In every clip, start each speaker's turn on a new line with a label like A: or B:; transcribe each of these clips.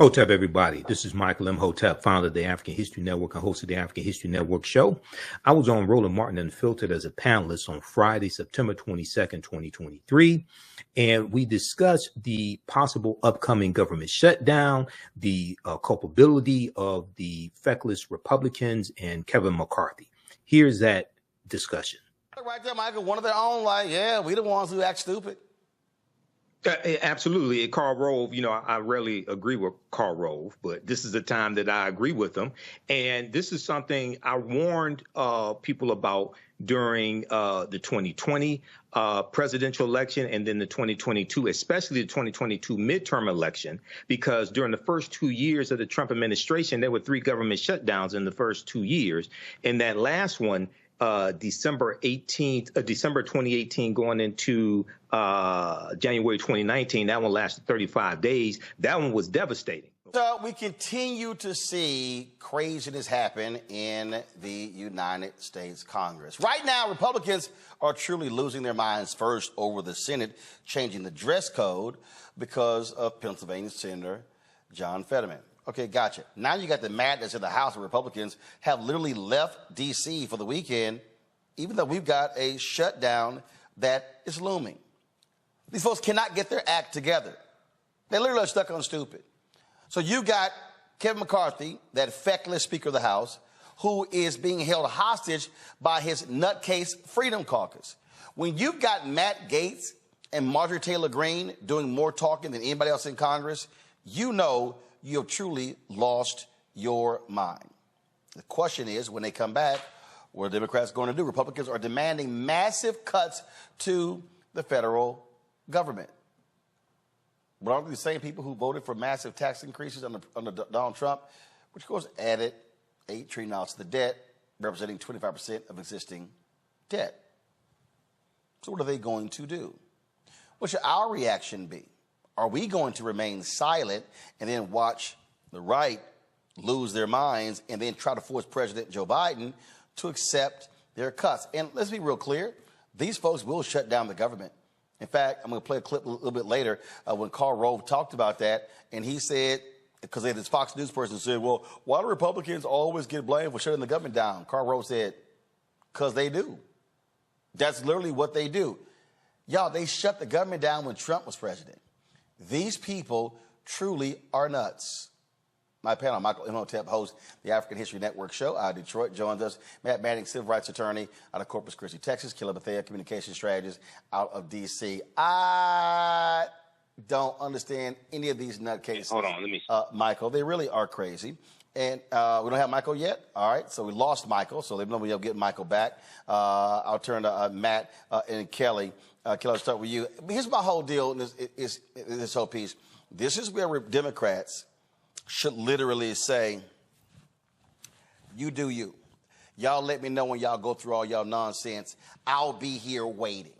A: Hotep, everybody. This is Michael Imhotep, founder of the African History Network and host of the African History Network show. I was on Roland Martin Unfiltered as a panelist on Friday, September 22nd, 2023. And we discussed the possible upcoming government shutdown, the culpability of the feckless Republicans and Kevin McCarthy. Here's that discussion.
B: Right there, Michael, one of their own, like, yeah, we the ones who act stupid.
A: Absolutely. Karl Rove, I rarely agree with Karl Rove, but this is the time that I agree with him. And this is something I warned people about during the 2020 presidential election and then the 2022, especially the 2022 midterm election, because during the first 2 years of the Trump administration, there were 3 government shutdowns in the first 2 years. And that last one, December 2018 going into January 2019, that one lasted 35 days. That one was devastating.
B: So we continue to see craziness happen in the United States Congress. Right now, Republicans are truly losing their minds first over the Senate changing the dress code because of Pennsylvania Senator John Fetterman. Okay, gotcha. Now you got the madness in the House where Republicans have literally left D.C. for the weekend, even though we've got a shutdown that is looming. These folks cannot get their act together. They literally are stuck on stupid. So you got Kevin McCarthy, that feckless Speaker of the House, who is being held hostage by his nutcase Freedom Caucus. When you've got Matt Gaetz and Marjorie Taylor Greene doing more talking than anybody else in Congress, you know you have truly lost your mind. The question is, when they come back, what are Democrats going to do? Republicans are demanding massive cuts to the federal government. But aren't these same people who voted for massive tax increases under Donald Trump, which of course added $8 trillion to the debt, representing 25% of existing debt? So what are they going to do? What should our reaction be? Are we going to remain silent and then watch the right lose their minds and then try to force President Joe Biden to accept their cuts? And let's be real clear, these folks will shut down the government. In fact, I'm going to play a clip a little bit later when Karl Rove talked about that, and he said, because this Fox News person said, well, why do Republicans always get blamed for shutting the government down? Karl Rove said, because they do. That's literally what they do. Y'all, they shut the government down when Trump was president. These people truly are nuts. My panel, Michael Imhotep, hosts the African History Network show out of Detroit, joins us. Matt Manning, civil rights attorney out of Corpus Christi, Texas. Killer Bethea, communication strategist out of D.C. I don't understand any of these nutcases.
C: Hold on, let me.
B: Michael, they really are crazy. And we don't have Michael yet. All right, so we lost Michael, so they know we'll get Michael back. I'll turn to Matt and Kelly. Kelly, I'll start with you. Here's my whole deal in this whole piece. This is where Democrats should literally say, you do you. Y'all let me know when y'all go through all y'all nonsense. I'll be here waiting.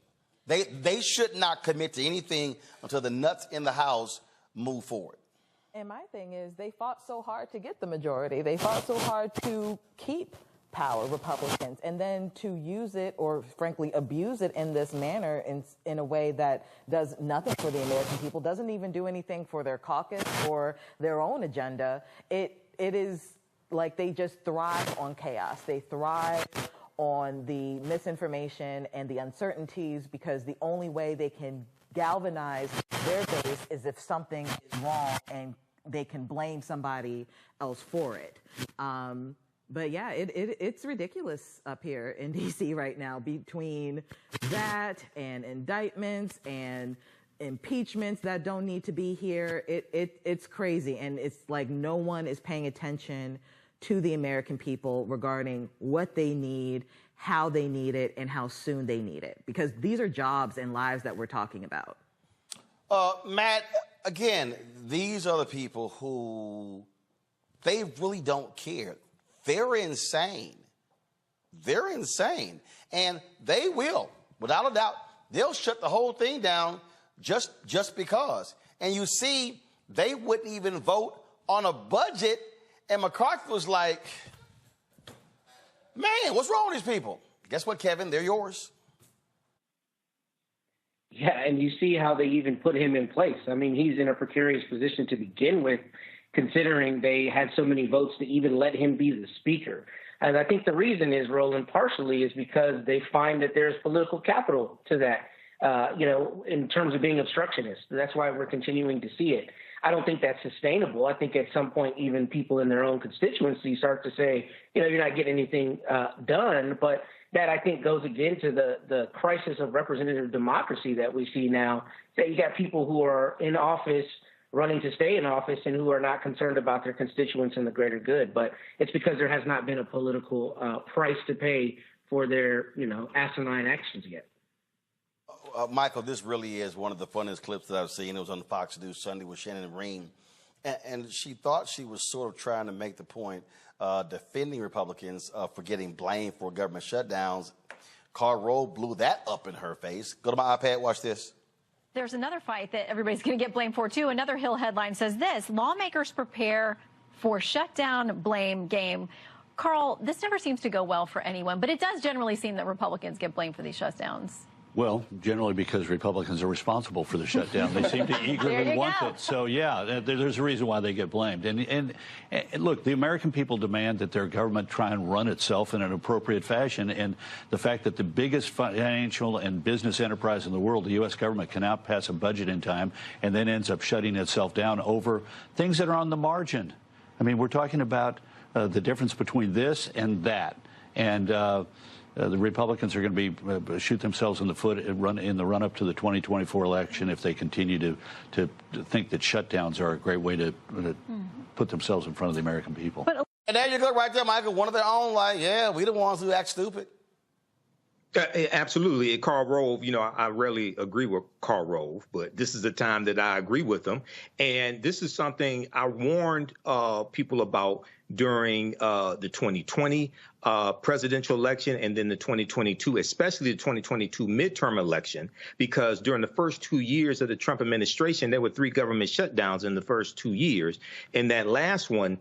B: They should not commit to anything until the nuts in the House move forward.
D: And my thing is, they fought so hard to get the majority. They fought so hard to keep power, Republicans, and then to use it or frankly abuse it in this manner in a way that does nothing for the American people, doesn't even do anything for their caucus or their own agenda. It is like they just thrive on chaos. They thrive on the misinformation and the uncertainties because the only way they can galvanize their base is if something is wrong and they can blame somebody else for it. But yeah, it's ridiculous up here in D.C. right now between that and indictments and impeachments that don't need to be here. It's crazy. And it's like no one is paying attention to the American people regarding what they need, how they need it, and how soon they need it. Because these are jobs and lives that we're talking about.
B: Matt, again, these are the people who, they really don't care. They're insane. They're insane. And they will, without a doubt, they'll shut the whole thing down just because. And you see, they wouldn't even vote on a budget. And McCarthy was like, man, what's wrong with these people? Guess what, Kevin? They're yours.
C: Yeah, and you see how they even put him in place. I mean, he's in a precarious position to begin with. considering they had so many votes to even let him be the speaker. And I think the reason is, Roland, partially is because they find that there's political capital to that, in terms of being obstructionist. That's why we're continuing to see it. I don't think that's sustainable. I think at some point, even people in their own constituency start to say, you're not getting anything done. But that, I think, goes again to the crisis of representative democracy that we see now. That you got people who are in office running to stay in office and who are not concerned about their constituents and the greater good. But it's because there has not been a political price to pay for their, asinine actions yet.
B: Michael, this really is one of the funniest clips that I've seen. It was on the Fox News Sunday with Shannon Ream. And she thought she was sort of trying to make the point, defending Republicans for getting blamed for government shutdowns. Karl Rove blew that up in her face. Go to my iPad, watch this.
E: There's another fight that everybody's going to get blamed for, too. Another Hill headline says this: lawmakers prepare for shutdown blame game. Karl, this never seems to go well for anyone, but it does generally seem that Republicans get blamed for these shutdowns.
F: Well, generally because Republicans are responsible for the shutdown. They seem to eagerly want it. So, yeah, there's a reason why they get blamed. And look, the American people demand that their government try and run itself in an appropriate fashion. And the fact that the biggest financial and business enterprise in the world, the U.S. government, cannot pass a budget in time and then ends up shutting itself down over things that are on the margin. I mean, we're talking about the difference between this and that. And the Republicans are going to be shoot themselves in the foot in the run-up to the 2024 election if they continue to think that shutdowns are a great way to put themselves in front of the American people.
B: And there you go right there, Michael. One of their own, we the ones who act stupid.
A: Absolutely. Karl Rove, I rarely agree with Karl Rove, but this is the time that I agree with him. And this is something I warned people about during the 2020 presidential election and then the 2022, especially the 2022 midterm election, because during the first 2 years of the Trump administration, there were 3 government shutdowns in the first 2 years. And that last one,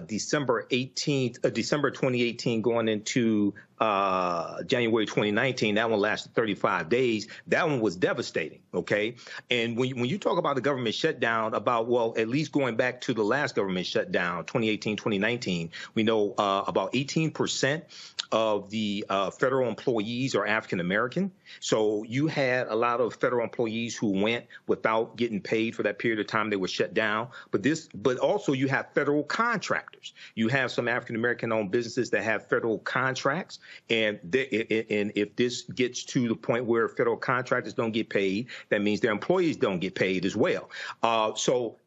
A: December 2018 going into January 2019, that one lasted 35 days. That one was devastating, okay? And when you talk about the government shutdown, at least going back to the last government shutdown, 2018, 2019, we know about 18% of the federal employees are African-American. So you had a lot of federal employees who went without getting paid for that period of time they were shut down. But also you have federal contractors. You have some African-American owned businesses that have federal contracts. And if this gets to the point where federal contractors don't get paid, that means their employees don't get paid as well. So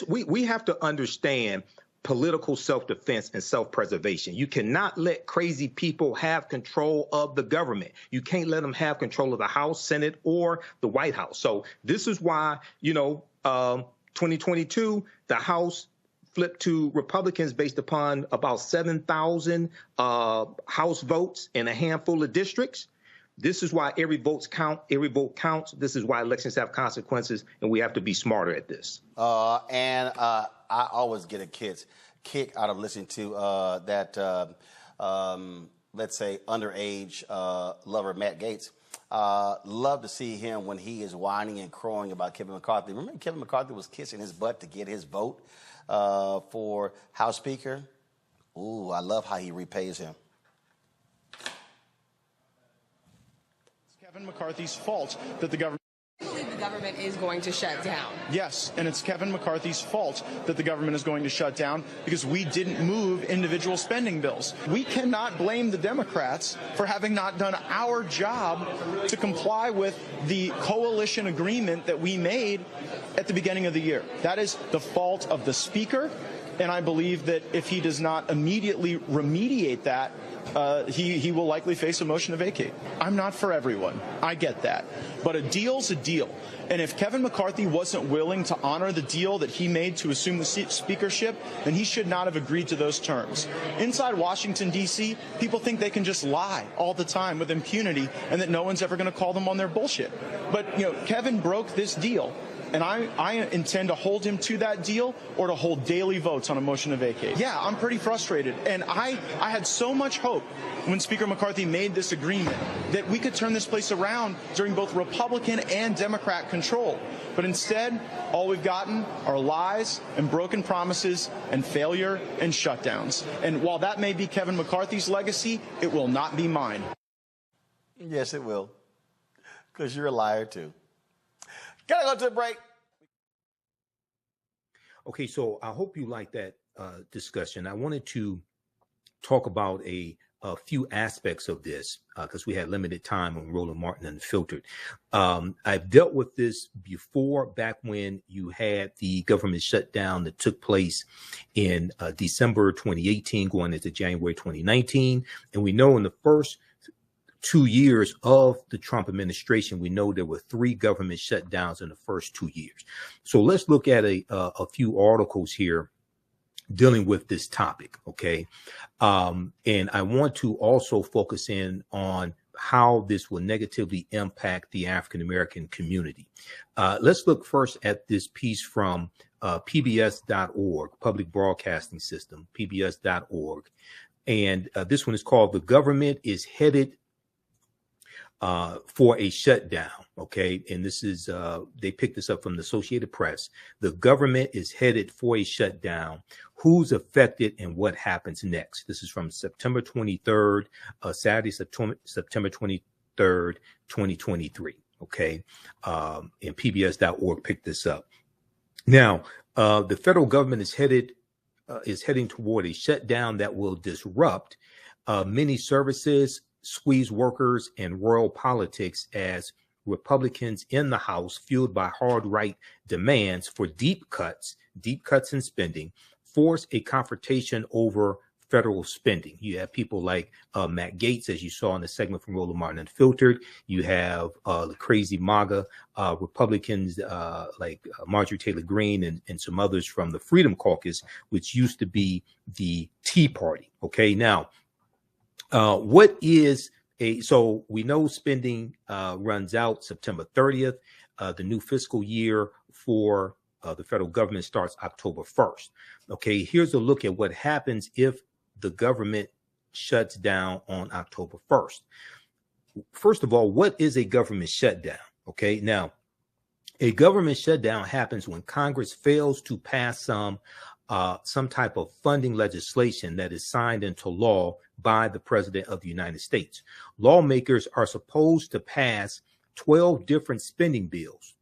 A: we have to understand political self-defense and self-preservation. You cannot let crazy people have control of the government. You can't let them have control of the House, Senate, or the White House. So this is why, 2022, the House flipped to Republicans based upon about 7,000 House votes in a handful of districts. This is why every vote counts. This is why elections have consequences, and we have to be smarter at this.
B: I always get a kick out of listening to let's say, underage lover Matt Gaetz. Love to see him when he is whining and crowing about Kevin McCarthy. Remember Kevin McCarthy was kissing his butt to get his vote for House Speaker? Ooh, I love how he repays him.
G: It's Kevin McCarthy's fault that the government...
H: I believe the government is going to shut down.
G: Yes, and it's Kevin McCarthy's fault that the government is going to shut down because we didn't move individual spending bills. We cannot blame the Democrats for having not done our job to comply with the coalition agreement that we made at the beginning of the year. That is the fault of the Speaker, and I believe that if he does not immediately remediate that, he will likely face a motion to vacate. I'm not for everyone. I get that. But a deal's a deal. And if Kevin McCarthy wasn't willing to honor the deal that he made to assume the speakership, then he should not have agreed to those terms. Inside Washington, D.C., people think they can just lie all the time with impunity and that no one's ever going to call them on their bullshit. But, Kevin broke this deal. and I intend to hold him to that deal or to hold daily votes on a motion to vacate. Yeah, I'm pretty frustrated. And I had so much hope when Speaker McCarthy made this agreement that we could turn this place around during both Republican and Democrat control. But instead, all we've gotten are lies and broken promises and failure and shutdowns. And while that may be Kevin McCarthy's legacy, it will not be mine.
B: Yes, it will. Because you're a liar, too. Gotta go to the break.
A: Okay, so I hope you like that discussion. I wanted to talk about a few aspects of this because we had limited time on Roland Martin Unfiltered. I've dealt with this before, back when you had the government shutdown that took place in December 2018 going into January 2019. And we know in the first 2 years of the Trump administration, we know there were 3 government shutdowns in the first 2 years. So let's look at a few articles here dealing with this topic, okay? And I want to also focus in on how this will negatively impact the African-American community. Let's look first at this piece from PBS.org, Public Broadcasting System, PBS.org. And this one is called "The Government is Headed for a Shutdown." Okay. And this is, they picked this up from the Associated Press. The government is headed for a shutdown. Who's affected and what happens next? This is from September 23rd, Saturday, September 23rd, 2023. Okay. And PBS.org picked this up. Now, the federal government is heading toward a shutdown that will disrupt many services, squeeze workers, and royal politics as Republicans in the House, fueled by hard right demands for deep cuts in spending, force a confrontation over federal spending. You have people like Matt Gaetz, as you saw in the segment from Roland Martin Unfiltered. You have the crazy MAGA Republicans like Marjorie Taylor Greene and some others from the Freedom Caucus, which used to be the Tea Party. Okay, now, so we know spending runs out September 30th. The new fiscal year for the federal government starts October 1st. Okay, here's a look at what happens if the government shuts down on October 1st. First of all, what is a government shutdown? Okay, now, a government shutdown happens when Congress fails to pass some type of funding legislation that is signed into law by the President of the United States. Lawmakers are supposed to pass 12 different spending bills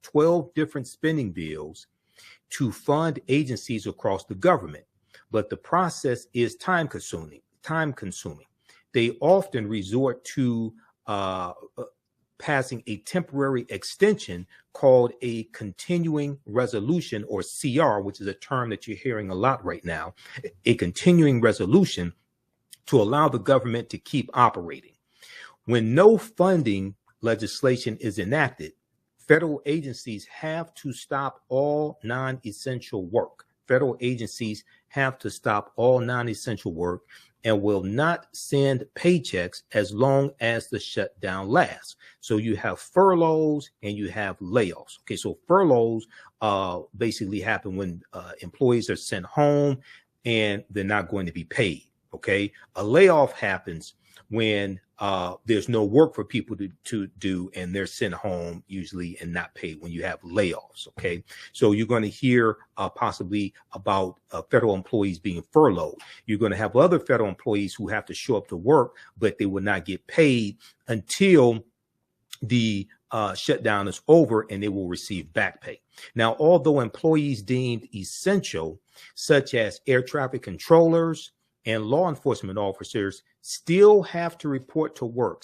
A: to fund agencies across the government. But the process is time consuming. They often resort to passing a temporary extension called a continuing resolution, or CR, which is a term that you're hearing a lot right now, a continuing resolution to allow the government to keep operating. When no funding legislation is enacted, federal agencies have to stop all non-essential work. Federal agencies have to stop all non-essential work and will not send paychecks as long as the shutdown lasts. So you have furloughs and you have layoffs. Okay, so furloughs basically happen when employees are sent home and they're not going to be paid. Okay, a layoff happens when there's no work for people to do and they're sent home usually and not paid, when you have layoffs. Okay, so you're going to hear possibly about federal employees being furloughed. You're going to have other federal employees who have to show up to work, but they will not get paid until the shutdown is over, and they will receive back pay. Now, although employees deemed essential, such as air traffic controllers and law enforcement officers, still have to report to work,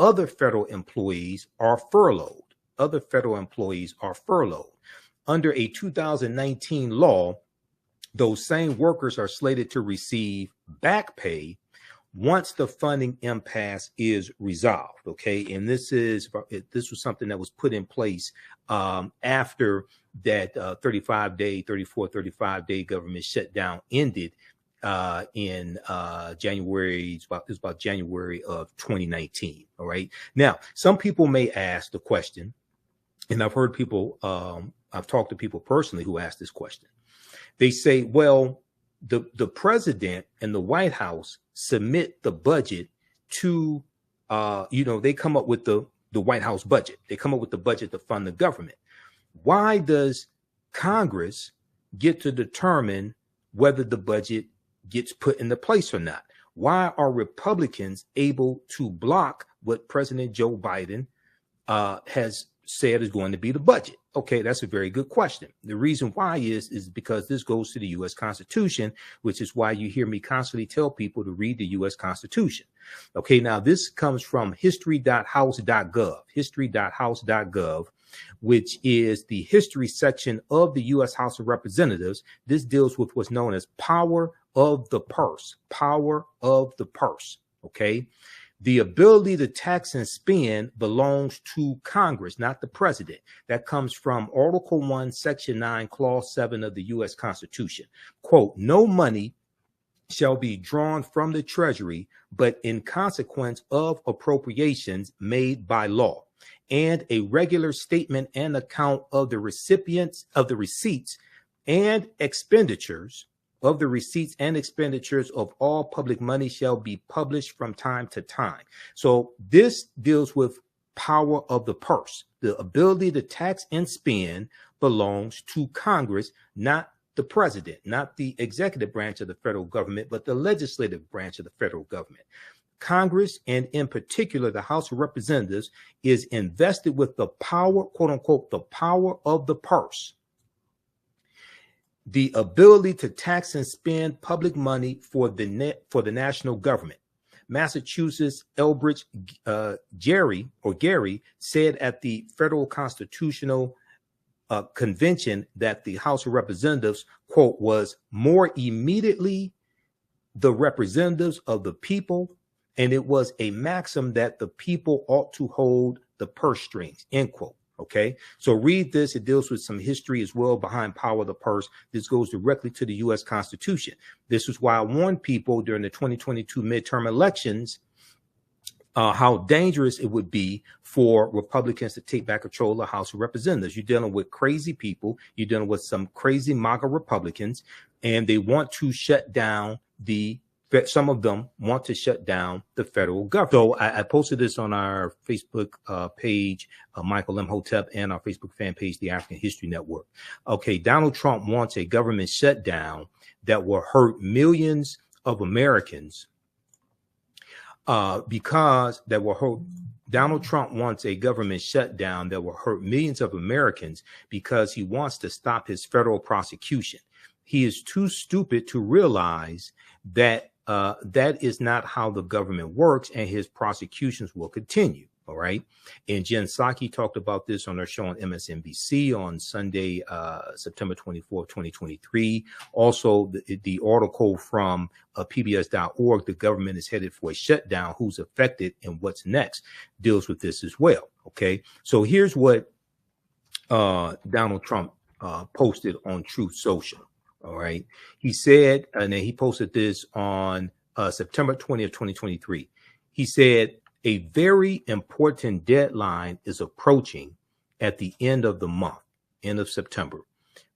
A: other federal employees are furloughed. Under a 2019 law, those same workers are slated to receive back pay once the funding impasse is resolved. Okay, and this was something that was put in place after that 35-day government shutdown ended in January. It was about January of 2019. All right. Now, some people may ask the question, and I've heard people, I've talked to people personally who ask this question. They say, well, the president and the White House submit the budget to, they come up with the White House budget. They come up with the budget to fund the government. Why does Congress get to determine whether the budget gets put into place or not? Why are Republicans able to block what President Joe Biden has said is going to be the budget? Okay, that's a very good question. The reason why is because this goes to the U.S. Constitution, which is why you hear me constantly tell people to read the U.S. Constitution. Okay, now this comes from history.house.gov, history.house.gov, which is the history section of the U.S. House of Representatives. This deals with what's known as power of the purse, power of the purse. Okay. The ability to tax and spend belongs to Congress, not the president. That comes from Article 1, Section 9, Clause 7 of the U.S. Constitution. Quote, no money shall be drawn from the Treasury, but in consequence of appropriations made by law, and a regular statement and account of the recipients of the receipts and expenditures of the receipts and expenditures of all public money shall be published from time to time. So this deals with power of the purse. The ability to tax and spend belongs to Congress, not the president, not the executive branch of the federal government, but the legislative branch of the federal government. Congress, and in particular, the House of Representatives, is invested with the power, quote unquote, the power of the purse. The ability to tax and spend public money for the national government. Massachusetts Elbridge Gary said at the Federal Constitutional Convention that the House of Representatives, quote, was more immediately the representatives of the people, and it was a maxim that the people ought to hold the purse strings, end quote. Okay, so read this. It deals with some history as well behind power of the purse. This goes directly to the U.S. Constitution. This is why I warned people during the 2022 midterm elections how dangerous it would be for Republicans to take back control of the House of Representatives. You're dealing with crazy people. You're dealing with some crazy MAGA Republicans, and they want to shut down some of them want to shut down the federal government. So I posted this on our Facebook page, Michael Imhotep, and our Facebook fan page, the African History Network. Okay, Donald Trump wants a government shutdown that will hurt millions of Americans Donald Trump wants a government shutdown that will hurt millions of Americans because he wants to stop his federal prosecution. He is too stupid to realize that that is not how the government works, and his prosecutions will continue. All right. And Jen Psaki talked about this on her show on MSNBC on Sunday, September 24th, 2023. Also, the article from PBS.org, The Government is Headed for a Shutdown, Who's Affected and What's Next, deals with this as well. OK, so here's what Donald Trump posted on Truth Social. All right. He said, and then he posted this on September 20th, 2023. He said, a very important deadline is approaching at the end of the month, end of September.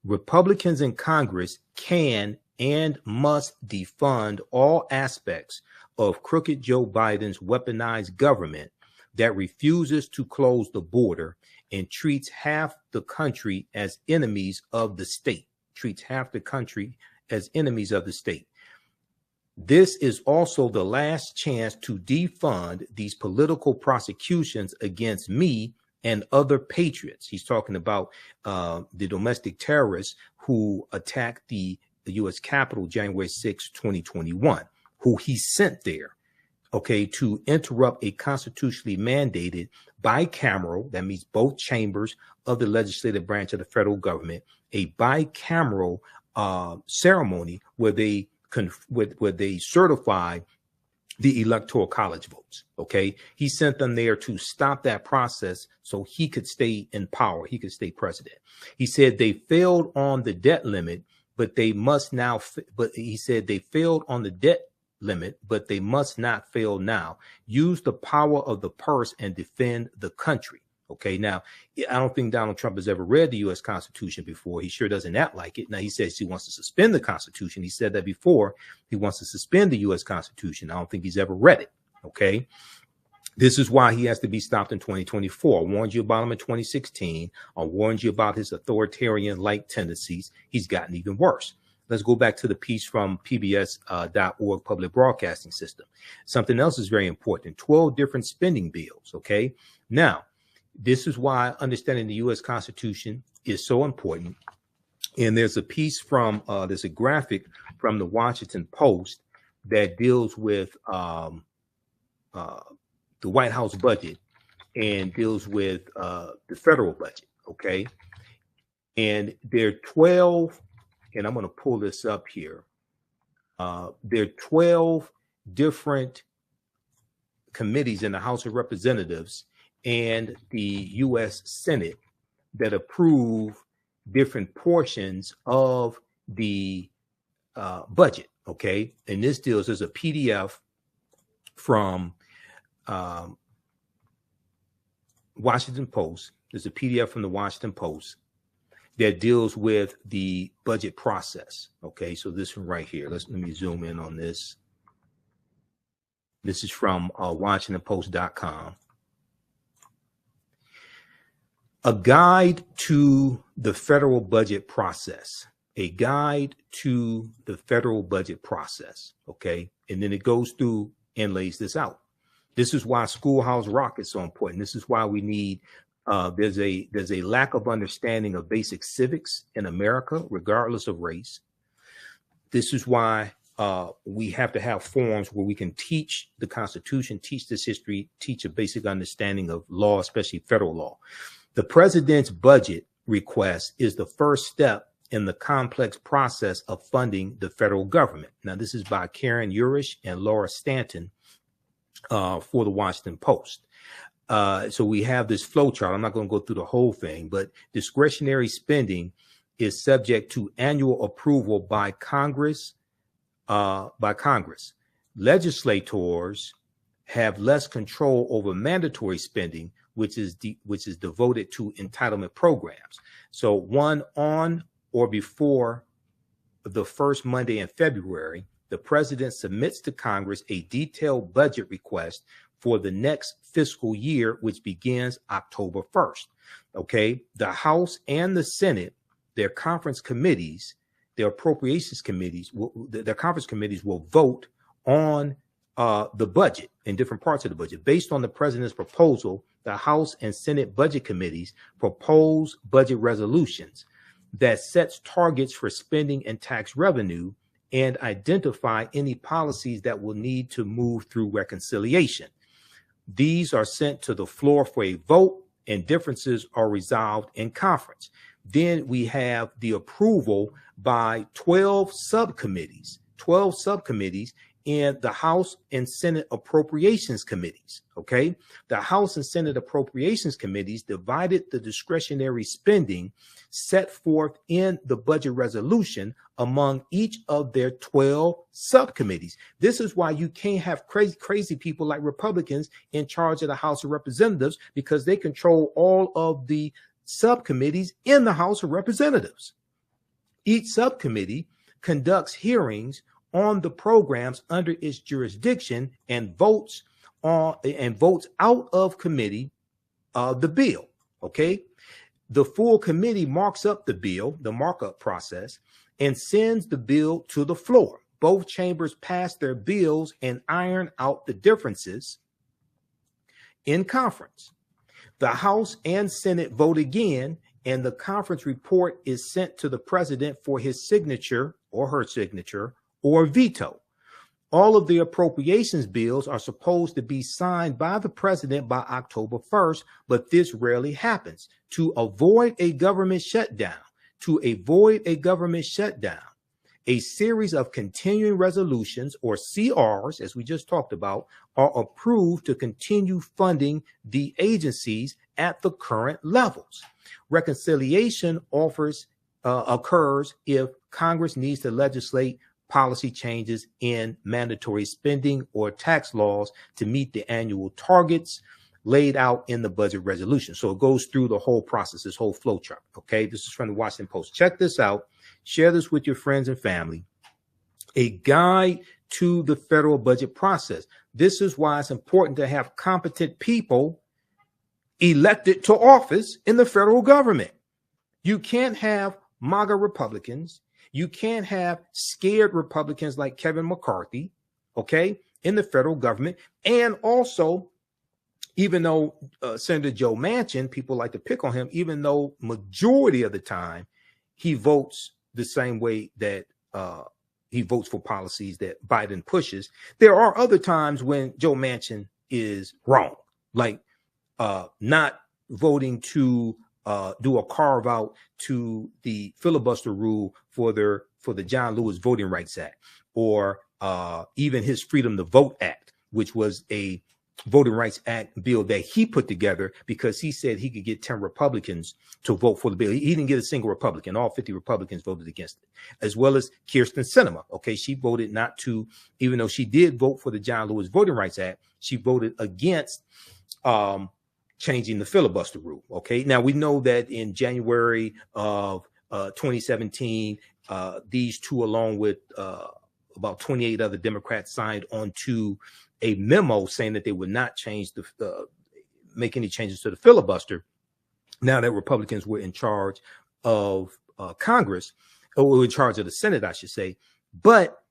A: Republicans in Congress can and must defund all aspects of crooked Joe Biden's weaponized government that refuses to close the border and treats half the country as enemies of the state. Treats half the country as enemies of the state. This is also the last chance to defund these political prosecutions against me and other patriots. He's talking about the domestic terrorists who attacked the U.S. Capitol January 6, 2021, who he sent there, okay, to interrupt a constitutionally mandated bicameral, that means both chambers of the legislative branch of the federal government, a bicameral ceremony where they certify the electoral college votes. Okay, he sent them there to stop that process so he could stay in power. He could stay president. He said they failed on the debt limit, but they must now. But he said they failed on the debt limit, but they must not fail now. Use the power of the purse and defend the country. Okay, now, I don't think Donald Trump has ever read the U.S. Constitution before. He sure doesn't act like it. Now, he says he wants to suspend the Constitution. He said that before. He wants to suspend the U.S. Constitution. I don't think he's ever read it. Okay, this is why he has to be stopped in 2024. I warned you about him in 2016. I warned you about his authoritarian-like tendencies. He's gotten even worse. Let's go back to the piece from PBS.org Public Broadcasting System. Something else is very important. 12 different spending bills. Okay, now, this is why understanding the U.S. Constitution is so important. And there's a piece from, there's a graphic from the Washington Post that deals with the White House budget and deals with the federal budget, okay? And there are 12, and I'm going to pull this up here. There are 12 different committees in the House of Representatives and the U.S. Senate that approve different portions of the budget, okay? And this deals, there's a PDF from Washington Post. There's a PDF from the Washington Post that deals with the budget process, okay? So this one right here, let me zoom in on this. This is from WashingtonPost.com. A guide to the federal budget process. A guide to the federal budget process. Okay. And then it goes through and lays this out. This is why Schoolhouse Rock is so important. This is why we need, there's a lack of understanding of basic civics in America, regardless of race. This is why we have to have forums where we can teach the Constitution, teach this history, teach a basic understanding of law, especially federal law. The president's budget request is the first step in the complex process of funding the federal government. Now, this is by Karen Urish and Laura Stanton for the Washington Post. So we have this flow chart. I'm not going to go through the whole thing, but discretionary spending is subject to annual approval by Congress. Legislators have less control over mandatory spending, which is devoted to entitlement programs. So one on or before the first Monday in February, the president submits to Congress a detailed budget request for the next fiscal year, which begins October 1st. Okay, the House and the Senate, their conference committees, their appropriations committees, their conference committees will vote on the budget in different parts of the budget. Based on the president's proposal, the House and Senate budget committees propose budget resolutions that sets targets for spending and tax revenue and identify any policies that will need to move through reconciliation. These are sent to the floor for a vote, and differences are resolved in conference. Then we have the approval by 12 subcommittees in the House and Senate Appropriations Committees, okay? The House and Senate Appropriations Committees divided the discretionary spending set forth in the budget resolution among each of their 12 subcommittees. This is why you can't have crazy people like Republicans in charge of the House of Representatives, because they control all of the subcommittees in the House of Representatives. Each subcommittee conducts hearings on the programs under its jurisdiction and votes out of committee the bill. Okay, the full committee marks up the bill, the markup process, and sends the bill to the floor. Both chambers pass their bills and iron out the differences in conference. The House and Senate vote again, and the conference report is sent to the president for his signature or her signature or veto. All of the appropriations bills are supposed to be signed by the president by October 1st, but this rarely happens. To avoid a government shutdown, a series of continuing resolutions, or CRs, as we just talked about, are approved to continue funding the agencies at the current levels. Reconciliation occurs if Congress needs to legislate policy changes in mandatory spending or tax laws to meet the annual targets. laid out in the budget resolution. So it goes through the whole process, this whole flow chart. Okay, this is from the Washington Post. Check this out. Share this with your friends and family. A guide to the federal budget process. This is why it's important to have competent people elected to office in the federal government. You can't have MAGA Republicans. You can't have scared Republicans like Kevin McCarthy, okay, in the federal government. And also, even though Senator Joe Manchin, people like to pick on him, even though majority of the time he votes the same way that he votes for policies that Biden pushes, there are other times when Joe Manchin is wrong, like not voting to do a carve out to the filibuster rule for the John Lewis Voting Rights Act, or even his Freedom to Vote Act, which was a Voting Rights Act bill that he put together because he said he could get 10 Republicans to vote for the bill. He didn't get a single Republican. All 50 Republicans voted against it, as well as Kyrsten Sinema. Okay, she voted not to, even though she did vote for the John Lewis Voting Rights Act, she voted against changing the filibuster rule. Okay, now we know that in January of 2017, these two, along with about 28 other Democrats, signed on to a memo saying that they would not change make any changes to the filibuster now that Republicans were in charge of Congress, or in charge of the Senate, I should say. But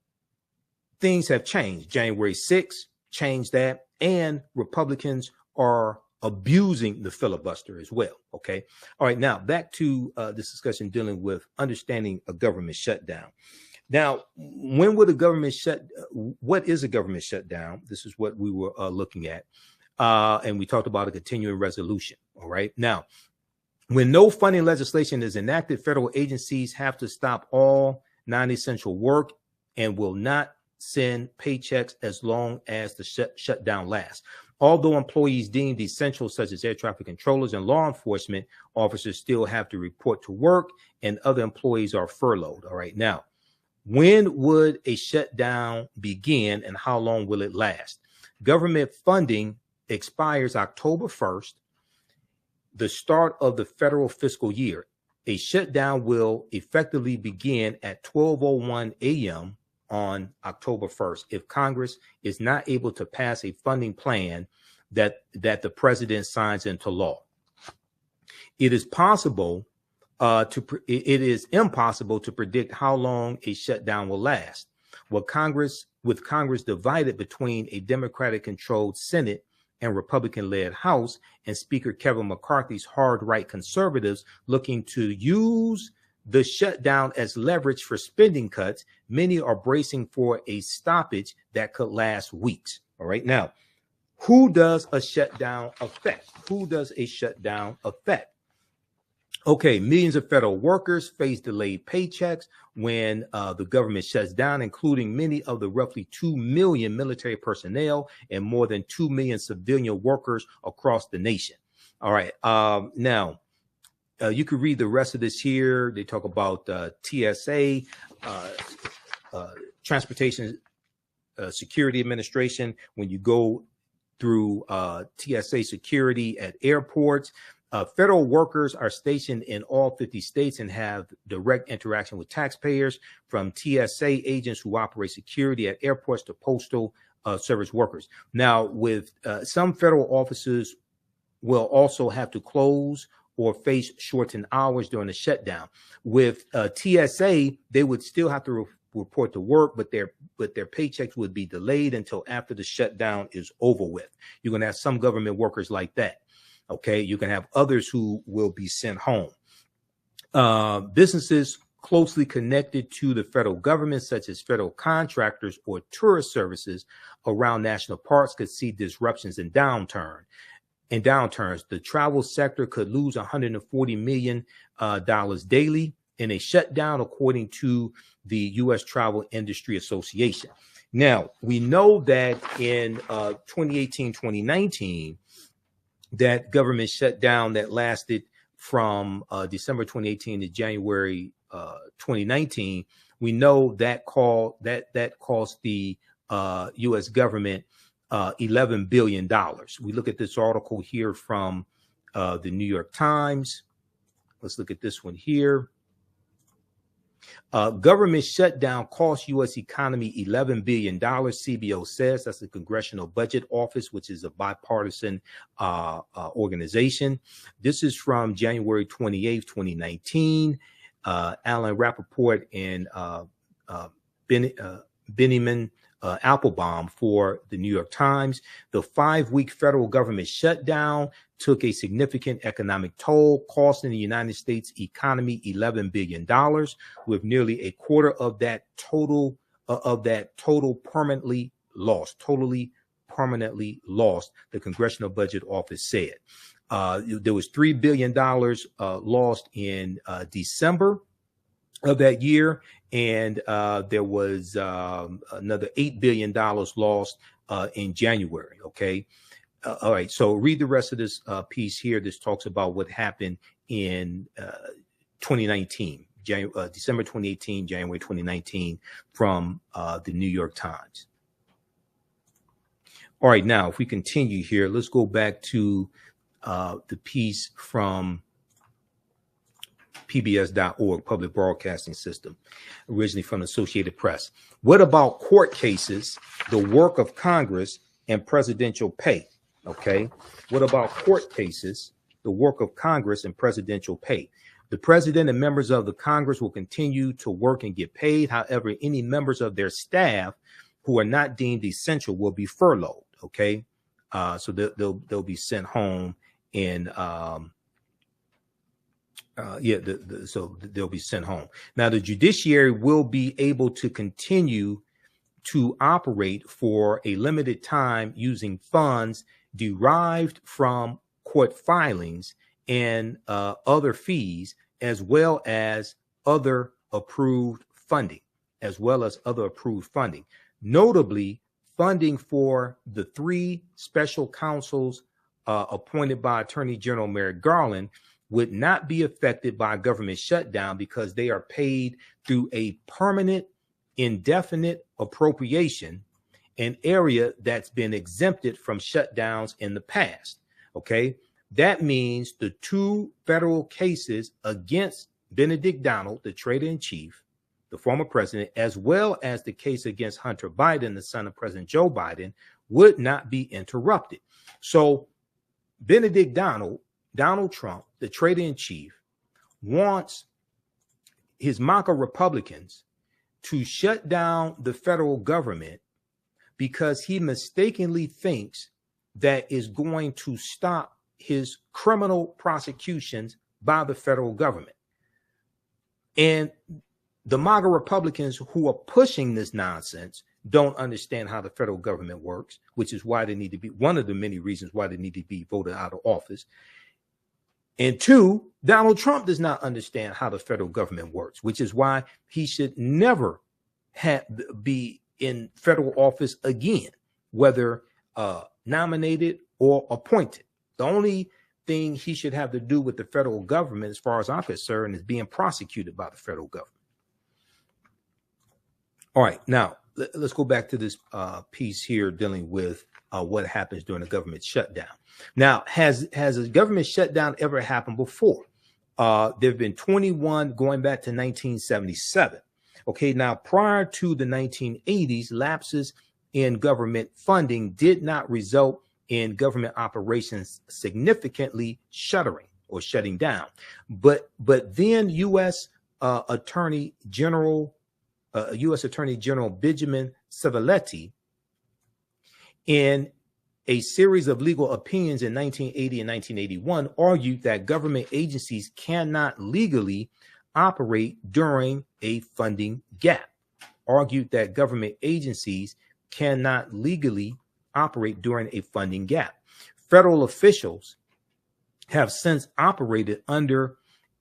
A: things have changed. January 6th changed that, and Republicans are abusing the filibuster as well. Okay. All right. Now back to this discussion dealing with understanding a government shutdown. Now, when would a government what is a government shutdown? This is what we were looking at. And we talked about a continuing resolution. All right. Now, when no funding legislation is enacted, federal agencies have to stop all non-essential work and will not send paychecks as long as the shutdown lasts. Although employees deemed essential, such as air traffic controllers and law enforcement officers, still have to report to work, and other employees are furloughed. All right. Now, when would a shutdown begin and how long will it last? Government funding expires October 1st, the start of the federal fiscal year. A shutdown will effectively begin at 12:01 a.m. on October 1st if Congress is not able to pass a funding plan that the president signs into law. It is impossible to predict how long a shutdown will last. With Congress divided between a Democratic-controlled Senate and Republican-led House, and Speaker Kevin McCarthy's hard-right conservatives looking to use the shutdown as leverage for spending cuts, many are bracing for a stoppage that could last weeks. All right. Now, who does a shutdown affect? Who does a shutdown affect? Okay, millions of federal workers face delayed paychecks when the government shuts down, including many of the roughly 2 million military personnel and more than 2 million civilian workers across the nation. All right. Now, you could read the rest of this here. They talk about TSA, Transportation Security Administration. When you go through TSA security at airports, federal workers are stationed in all 50 states and have direct interaction with taxpayers, from TSA agents who operate security at airports to postal service workers. Now, with some federal offices will also have to close or face shortened hours during the shutdown. With TSA, they would still have to report to work, but their paychecks would be delayed until after the shutdown is over with. You're going to have some government workers like that. Okay, you can have others who will be sent home. Businesses closely connected to the federal government, such as federal contractors or tourist services around national parks, could see disruptions and downturns. The travel sector could lose $140 million daily in a shutdown, according to the U.S. Travel Industry Association. Now, we know that in 2018-2019, that government shutdown that lasted from December 2018 to January 2019, we know that cost the U.S. government $11 billion. We look at this article here from the New York Times. Let's look at this one here. Government shutdown cost U.S. economy $11 billion, CBO says. That's the Congressional Budget Office, which is a bipartisan organization. This is from January 28th, 2019. Alan Rappaport and Benjamin Applebaum for the New York Times. The 5-week federal government shutdown took a significant economic toll, costing the United States economy $11 billion, with nearly a quarter of that total permanently lost, the Congressional Budget Office said. There was $3 billion lost in December of that year, and there was another $8 billion lost in January. Okay. All right. So read the rest of this piece here. This talks about what happened in 2019, December 2018, January 2019, from the New York Times. All right. Now, if we continue here, let's go back to the piece from PBS.org, Public Broadcasting System, originally from the Associated Press. What about court cases, the work of Congress, and presidential pay? Okay. What about court cases, the work of Congress, and presidential pay? The president and members of the Congress will continue to work and get paid. However, any members of their staff who are not deemed essential will be furloughed. Okay. So they'll be sent home, and so they'll be sent home. Now, the judiciary will be able to continue to operate for a limited time using funds derived from court filings and other fees, as well as other approved funding, Notably, funding for the 3 special counsels appointed by Attorney General Merrick Garland would not be affected by a government shutdown because they are paid through a permanent, indefinite appropriation, an area that's been exempted from shutdowns in the past. Okay. That means the 2 federal cases against Benedict Donald, the traitor-in-chief, the former president, as well as the case against Hunter Biden, the son of President Joe Biden, would not be interrupted. So Benedict Donald Trump, the traitor-in-chief, wants his MAGA Republicans to shut down the federal government because he mistakenly thinks that is going to stop his criminal prosecutions by the federal government. And the MAGA Republicans who are pushing this nonsense don't understand how the federal government works, which is why they need to be one of the many reasons why they need to be voted out of office. And 2, Donald Trump does not understand how the federal government works, which is why he should never be in federal office again, whether nominated or appointed. The only thing he should have to do with the federal government, as far as I'm concerned, is being prosecuted by the federal government. All right, now let's go back to this piece here dealing with what happens during a government shutdown. Now, has a government shutdown ever happened before? There have been 21 going back to 1977. Okay, now prior to the 1980s, lapses in government funding did not result in government operations significantly shuttering or shutting down. But then U.S. Attorney General Benjamin Civiletti, in a series of legal opinions in 1980 and 1981, argued that government agencies cannot legally operate during a funding gap. Federal officials have since operated under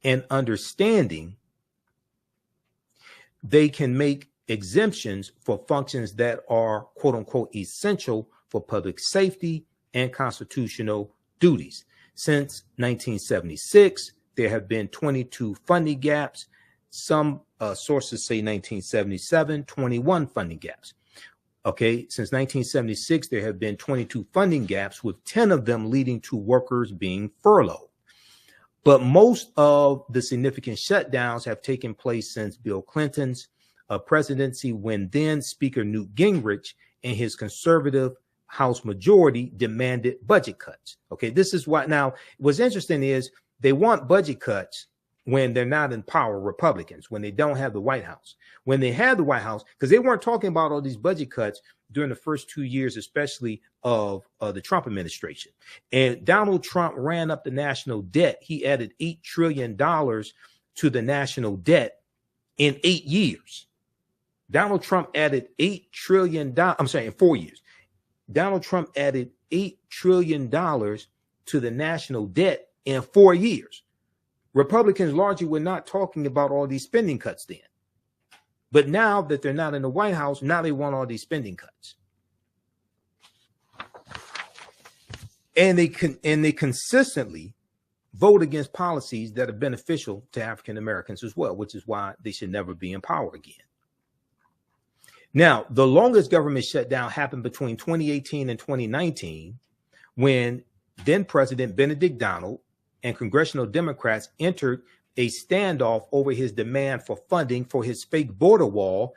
A: an understanding they can make exemptions for functions that are, quote unquote, essential for public safety and constitutional duties. Since 1976, there have been 22 funding gaps. Some sources say 1977, 21 funding gaps. Okay, since 1976, there have been 22 funding gaps, with 10 of them leading to workers being furloughed. But most of the significant shutdowns have taken place since Bill Clinton's presidency, when then Speaker Newt Gingrich and his conservative House majority demanded budget cuts. Okay, this is what, now what's interesting is they want budget cuts when they're not in power, Republicans, when they don't have the White House. When they had the White House, because they weren't talking about all these budget cuts during the first 2 years, especially of the Trump administration. And Donald Trump ran up the national debt. He added $8 trillion to the national debt in 8 years. Donald Trump added $8 trillion. I'm sorry, in 4 years. Donald Trump added $8 trillion to the national debt in 4 years. Republicans largely were not talking about all these spending cuts then. But now that they're not in the White House, now they want all these spending cuts. And they consistently vote against policies that are beneficial to African Americans as well, which is why they should never be in power again. Now, the longest government shutdown happened between 2018 and 2019, when then President Benedict Donald and congressional Democrats entered a standoff over his demand for funding for his fake border wall.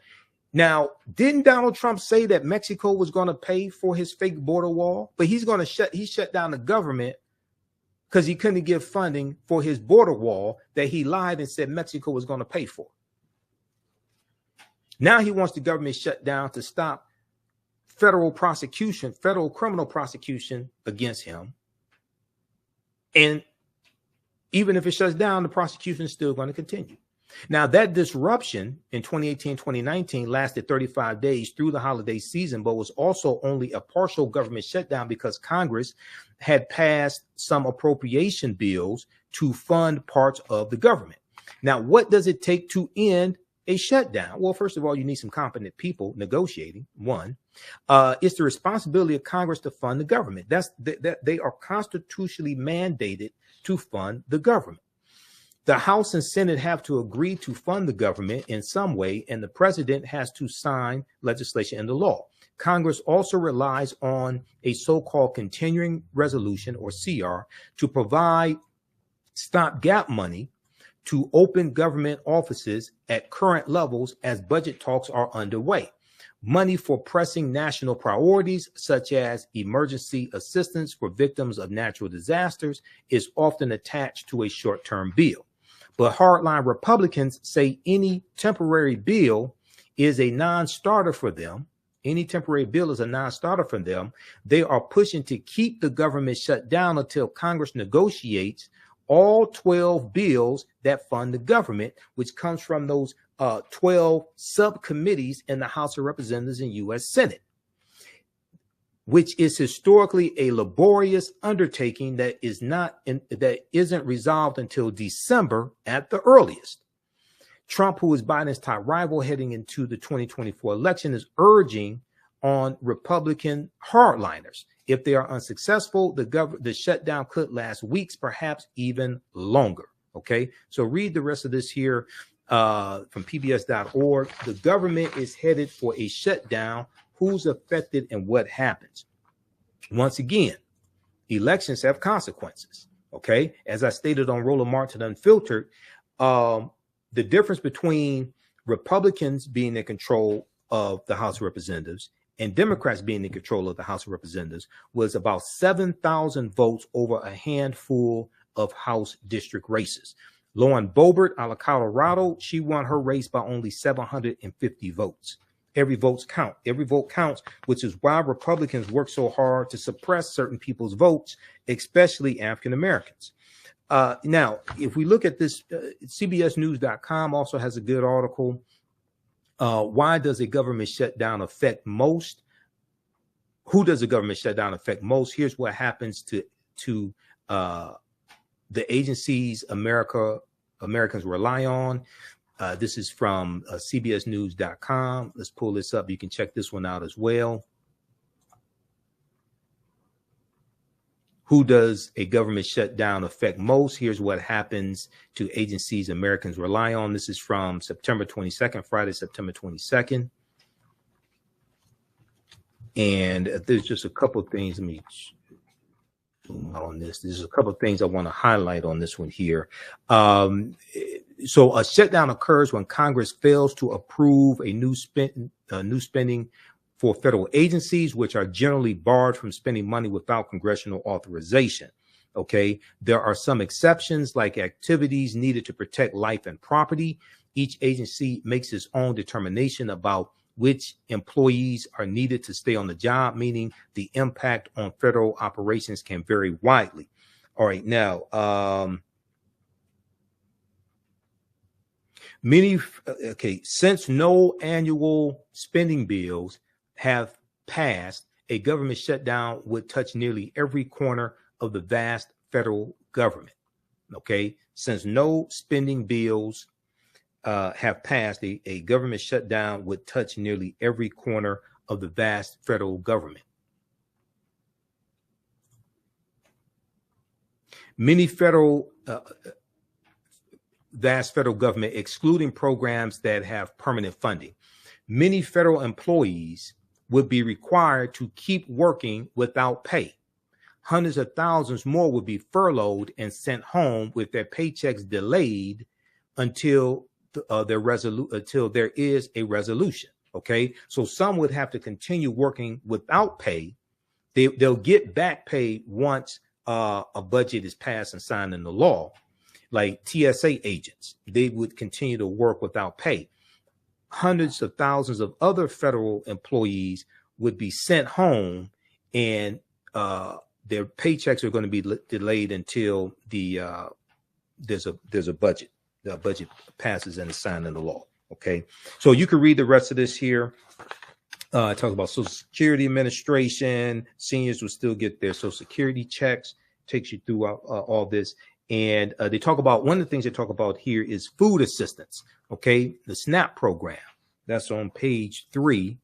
A: Now, didn't Donald Trump say that Mexico was going to pay for his fake border wall? But he shut down the government because he couldn't give funding for his border wall that he lied and said Mexico was going to pay for. Now he wants the government shut down to stop federal criminal prosecution against him. And even if it shuts down, the prosecution is still going to continue. Now, that disruption in 2018, 2019 lasted 35 days through the holiday season, but was also only a partial government shutdown because Congress had passed some appropriation bills to fund parts of the government. Now, what does it take to end a shutdown? Well, first of all, you need some competent people negotiating. One, it's the responsibility of Congress to fund the government. They are constitutionally mandated to fund the government. The House and Senate have to agree to fund the government in some way, and the president has to sign legislation into law. Congress also relies on a so-called continuing resolution, or CR, to provide stopgap money to open government offices at current levels as budget talks are underway. Money for pressing national priorities, such as emergency assistance for victims of natural disasters, is often attached to a short-term bill. But hardline Republicans say any temporary bill is a non-starter for them. Any temporary bill is a non-starter for them. They are pushing to keep the government shut down until Congress negotiates all 12 bills that fund the government, which comes from those 12 subcommittees in the House of Representatives and U.S. Senate, which is historically a laborious undertaking that isn't resolved until December at the earliest. Trump, who is Biden's top rival heading into the 2024 election, is urging on Republican hardliners. If they are unsuccessful, the shutdown could last weeks, perhaps even longer. Okay, so read the rest of this here from pbs.org. The government is headed for a shutdown. Who's affected and what happens? Once again, elections have consequences. Okay, as I stated on Roland Martin Unfiltered, the difference between Republicans being in control of the House of Representatives and Democrats being in control of the House of Representatives was about 7,000 votes over a handful of House district races. Lauren Boebert out of Colorado, she won her race by only 750 votes. Every vote counts, which is why Republicans work so hard to suppress certain people's votes, especially African Americans. Now, if we look at this, CBSnews.com also has a good article. Why does a government shutdown affect most? Who does a government shutdown affect most? Here's what happens to the agencies Americans rely on. This is from CBSnews.com. Let's pull this up. You can check this one out as well. Who does a government shutdown affect most? Here's what happens to agencies Americans rely on. This is from September 22nd, Friday, September 22nd. And there's just a couple of things. Let me zoom out on this. There's a couple of things I want to highlight on this one here. So a shutdown occurs when Congress fails to approve a new spending for federal agencies, which are generally barred from spending money without congressional authorization. Okay, there are some exceptions, like activities needed to protect life and property. Each agency makes its own determination about which employees are needed to stay on the job, meaning the impact on federal operations can vary widely. All right, now, since no annual spending bills have passed, a government shutdown would touch nearly every corner of the vast federal government. Okay, since no spending bills have passed, a government shutdown would touch nearly every corner of the vast federal government. Many vast federal government, excluding programs that have permanent funding. Many federal employees would be required to keep working without pay. Hundreds of thousands more would be furloughed and sent home with their paychecks delayed until there is a resolution. Okay, so some would have to continue working without pay. They'll get back pay once a budget is passed and signed into law. Like TSA agents, they would continue to work without pay. Hundreds of thousands of other federal employees would be sent home, and their paychecks are going to be delayed until there's a budget. The budget passes and is signed into law. Okay, so you can read the rest of this here. It talks about Social Security Administration. Seniors will still get their Social Security checks. Takes you through all this. And they talk about, one of the things they talk about here is food assistance. Okay, the SNAP program. That's on page 3.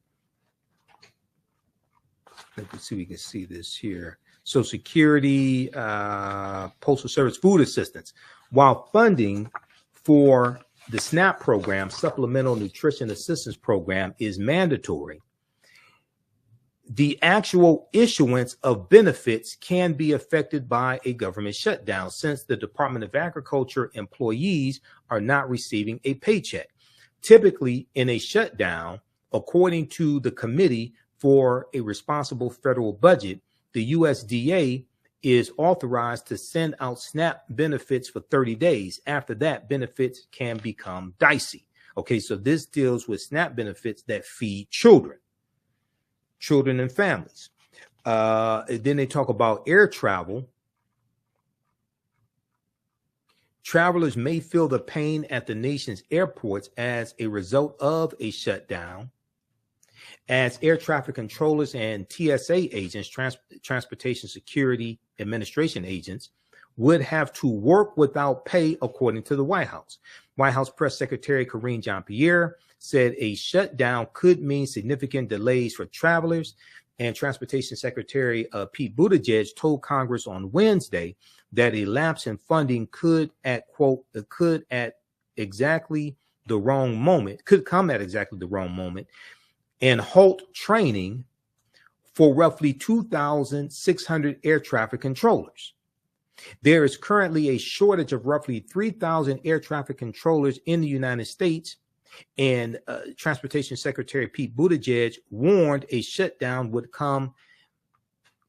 A: Let's see if we can see this here. Social Security, Postal Service food assistance. While funding for the SNAP program, Supplemental Nutrition Assistance Program, is mandatory, the actual issuance of benefits can be affected by a government shutdown, since the Department of Agriculture employees are not receiving a paycheck. Typically, in a shutdown, according to the Committee for a Responsible Federal Budget, the USDA is authorized to send out SNAP benefits for 30 days. After that, benefits can become dicey. Okay, so this deals with SNAP benefits that feed children and families. Then they talk about air travel. Travelers may feel the pain at the nation's airports as a result of a shutdown, as air traffic controllers and TSA agents, Transportation Security Administration agents, would have to work without pay, according to the White House. White House Press Secretary Karine Jean-Pierre said a shutdown could mean significant delays for travelers, and Transportation Secretary Pete Buttigieg told Congress on Wednesday that a lapse in funding could come at exactly the wrong moment, and halt training for roughly 2,600 air traffic controllers. There is currently a shortage of roughly 3,000 air traffic controllers in the United States, and Transportation Secretary Pete Buttigieg warned a shutdown would come,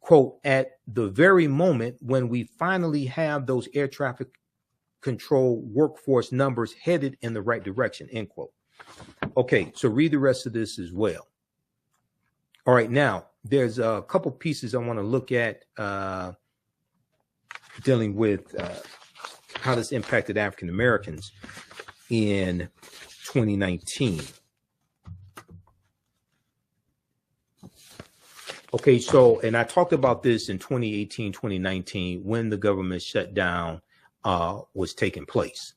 A: quote, at the very moment when we finally have those air traffic control workforce numbers headed in the right direction, end quote. Okay, so read the rest of this as well. All right, now there's a couple pieces I want to look at dealing with how this impacted African Americans in 2019. Okay, so, and I talked about this in 2018, 2019, when the government shutdown was taking place.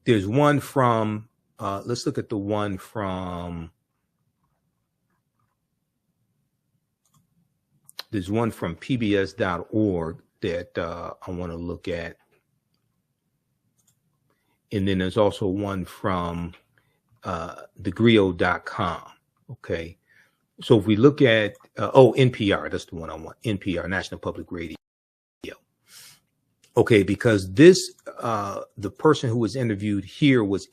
A: There's one from, let's look at the one from, there's one from pbs.org that I want to look at. And then there's also one from thegrio.com. Okay. So if we look at, NPR, that's the one I want, NPR, National Public Radio. Okay, because this, the person who was interviewed here was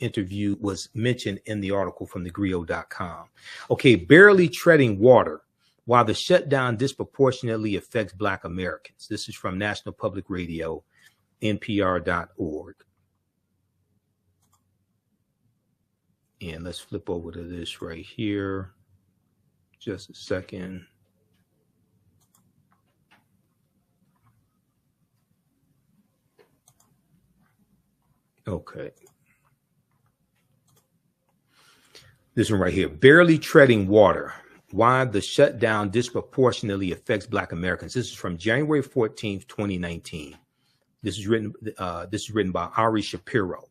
A: mentioned in the article from thegrio.com. Okay, barely treading water while the shutdown disproportionately affects Black Americans. This is from National Public Radio, NPR.org. And let's flip over to this right here. Just a second. Okay. This one right here, barely treading water. Why the shutdown disproportionately affects Black Americans. This is from January 14th, 2019. This is written by Ari Shapiro.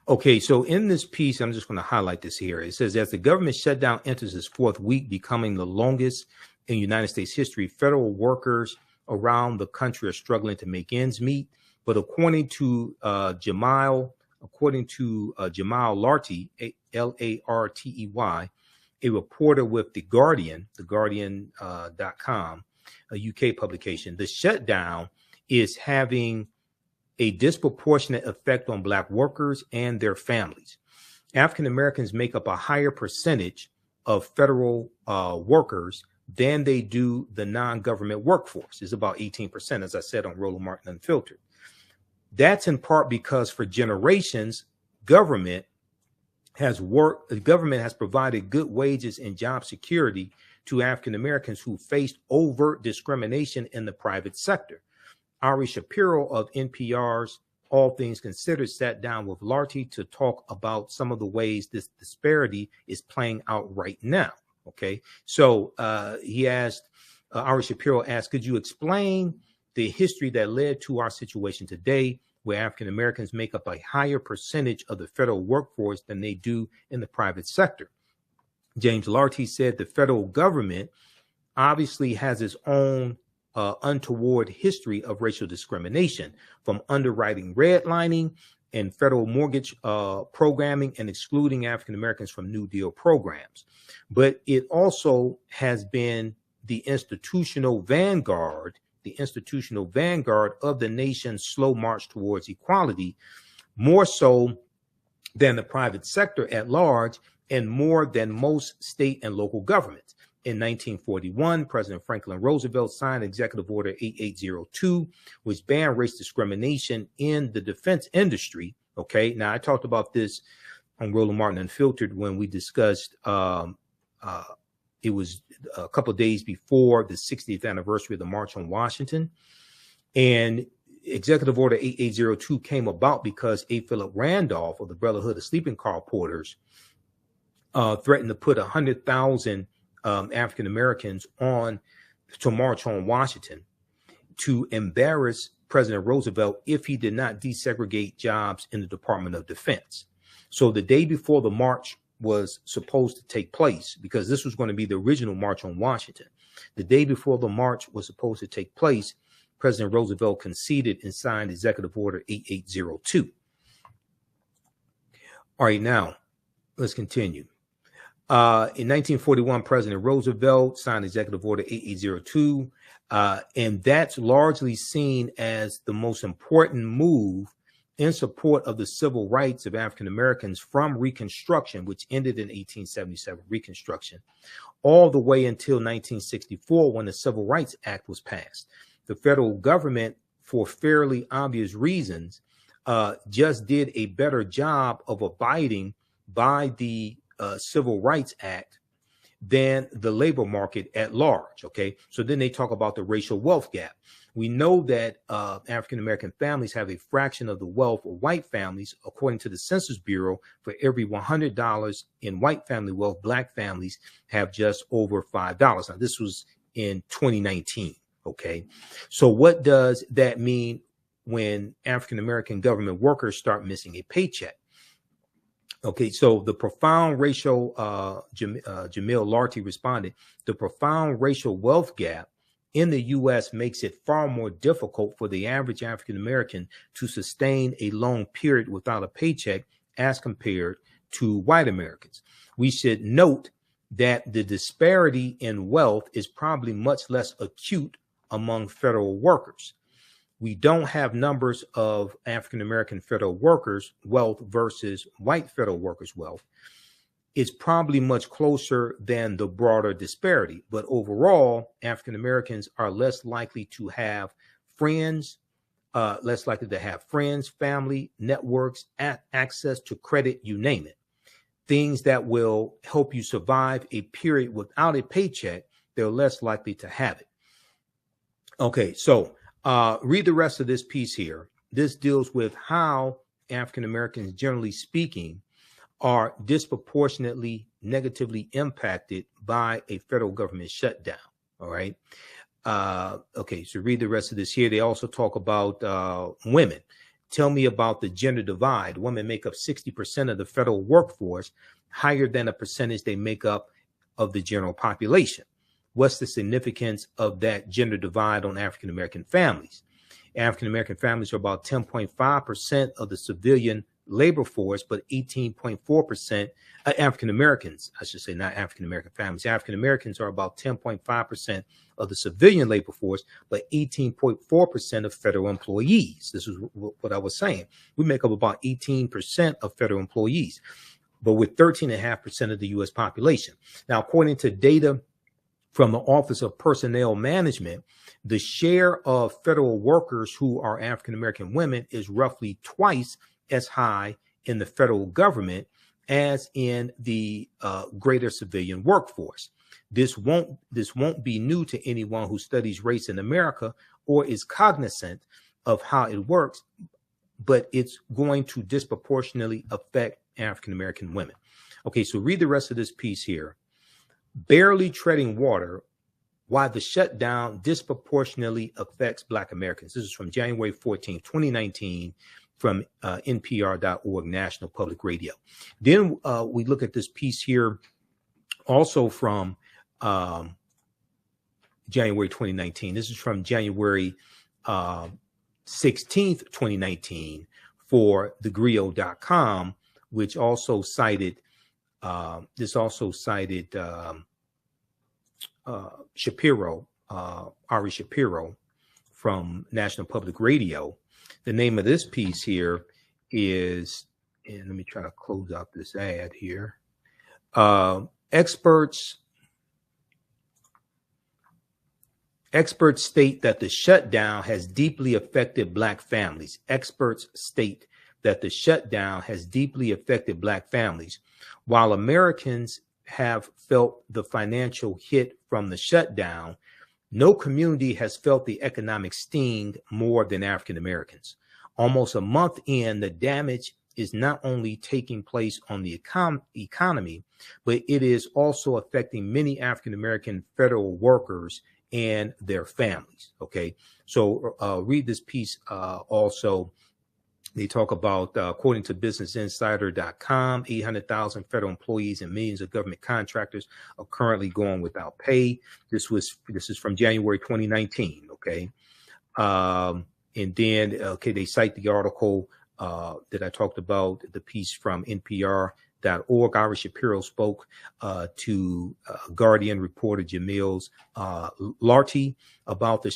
A: Okay, so in this piece, I'm just going to highlight this here. It says, as the government shutdown enters its fourth week, becoming the longest in United States history, federal workers around the country are struggling to make ends meet. But according to Jamal Lartey, Lartey, a reporter with The Guardian, theguardian.com, a UK publication, the shutdown is having a disproportionate effect on Black workers and their families. African Americans make up a higher percentage of federal workers than they do the non-government workforce. It's about 18%, as I said on Roland Martin Unfiltered. That's in part because for generations, government has provided good wages and job security to African Americans who faced overt discrimination in the private sector. Ari Shapiro of NPR's All Things Considered sat down with Lartey to talk about some of the ways this disparity is playing out right now. Okay, so Ari Shapiro asked, could you explain the history that led to our situation today, where African Americans make up a higher percentage of the federal workforce than they do in the private sector? James Lartey said the federal government obviously has its own untoward history of racial discrimination, from underwriting redlining and federal mortgage programming and excluding African Americans from New Deal programs. But it also has been the institutional vanguard of the nation's slow march towards equality, more so than the private sector at large and more than most state and local governments. In 1941, President Franklin Roosevelt signed Executive Order 8802, which banned race discrimination in the defense industry. Okay, now I talked about this on Roland Martin Unfiltered when we discussed, it was a couple of days before the 60th anniversary of the March on Washington. And Executive Order 8802 came about because A. Philip Randolph of the Brotherhood of Sleeping Car Porters threatened to put 100,000 African Americans on to march on Washington to embarrass President Roosevelt if he did not desegregate jobs in the Department of Defense. So the day before the march was supposed to take place, because this was going to be the original March on Washington, the day before the march was supposed to take place, President Roosevelt conceded and signed Executive Order 8802. All right, now let's continue. In 1941, President Roosevelt signed Executive Order 8802, and that's largely seen as the most important move in support of the civil rights of African Americans from Reconstruction, which ended in 1877, Reconstruction, all the way until 1964, when the Civil Rights Act was passed. The federal government, for fairly obvious reasons, just did a better job of abiding by the Civil Rights Act than the labor market at large. Okay, so then they talk about the racial wealth gap. We know that African American families have a fraction of the wealth of white families. According to the Census Bureau, for every $100 in white family wealth, Black families have just over $5. Now, this was in 2019. Okay, so what does that mean when African American government workers start missing a paycheck? Okay, so the profound racial, Jamil Lartey responded, the profound racial wealth gap in the U.S. makes it far more difficult for the average African American to sustain a long period without a paycheck as compared to white Americans. We should note that the disparity in wealth is probably much less acute among federal workers. We don't have numbers of African American federal workers' wealth versus white federal workers' wealth. It's probably much closer than the broader disparity. But overall, African Americans are less likely to have friends, family, networks, access to credit, you name it. Things that will help you survive a period without a paycheck, they're less likely to have it. Okay, so read the rest of this piece here. This deals with how African Americans, generally speaking, are disproportionately negatively impacted by a federal government shutdown. All right. Okay, so read the rest of this here. They also talk about women. Tell me about the gender divide. Women make up 60% of the federal workforce, higher than a percentage they make up of the general population. What's the significance of that gender divide on African American families? African American families are about 10.5% of the civilian labor force, but 18.4% African Americans, I should say, not African American families. African Americans are about 10.5% of the civilian labor force, but 18.4% of federal employees. This is what I was saying. We make up about 18% of federal employees, but with 13.5% of the U.S. population. Now, according to data from the Office of Personnel Management, the share of federal workers who are African American women is roughly twice as high in the federal government as in the greater civilian workforce. This won't be new to anyone who studies race in America or is cognizant of how it works, but it's going to disproportionately affect African American women. Okay, so read the rest of this piece here. Barely treading water, why the shutdown disproportionately affects Black Americans. This is from January 14, 2019, from NPR.org, National Public Radio. Then we look at this piece here also from January 2019. This is from January 16th, 2019 for thegrio.com, which also cited Shapiro, Ari Shapiro from National Public Radio. The name of this piece here is, and let me try to close out this ad here. Experts state that the shutdown has deeply affected Black families. Experts state that the shutdown has deeply affected Black families. While Americans have felt the financial hit from the shutdown, no community has felt the economic sting more than African Americans. Almost a month in, the damage is not only taking place on the economy, but it is also affecting many African American federal workers and their families. Okay, so read this piece also. They talk about, according to BusinessInsider.com, 800,000 federal employees and millions of government contractors are currently going without pay. This is from January 2019. Okay, and then they cite the article that I talked about, the piece from NPR.org. Ari Shapiro spoke to Guardian reporter Jamil Larty about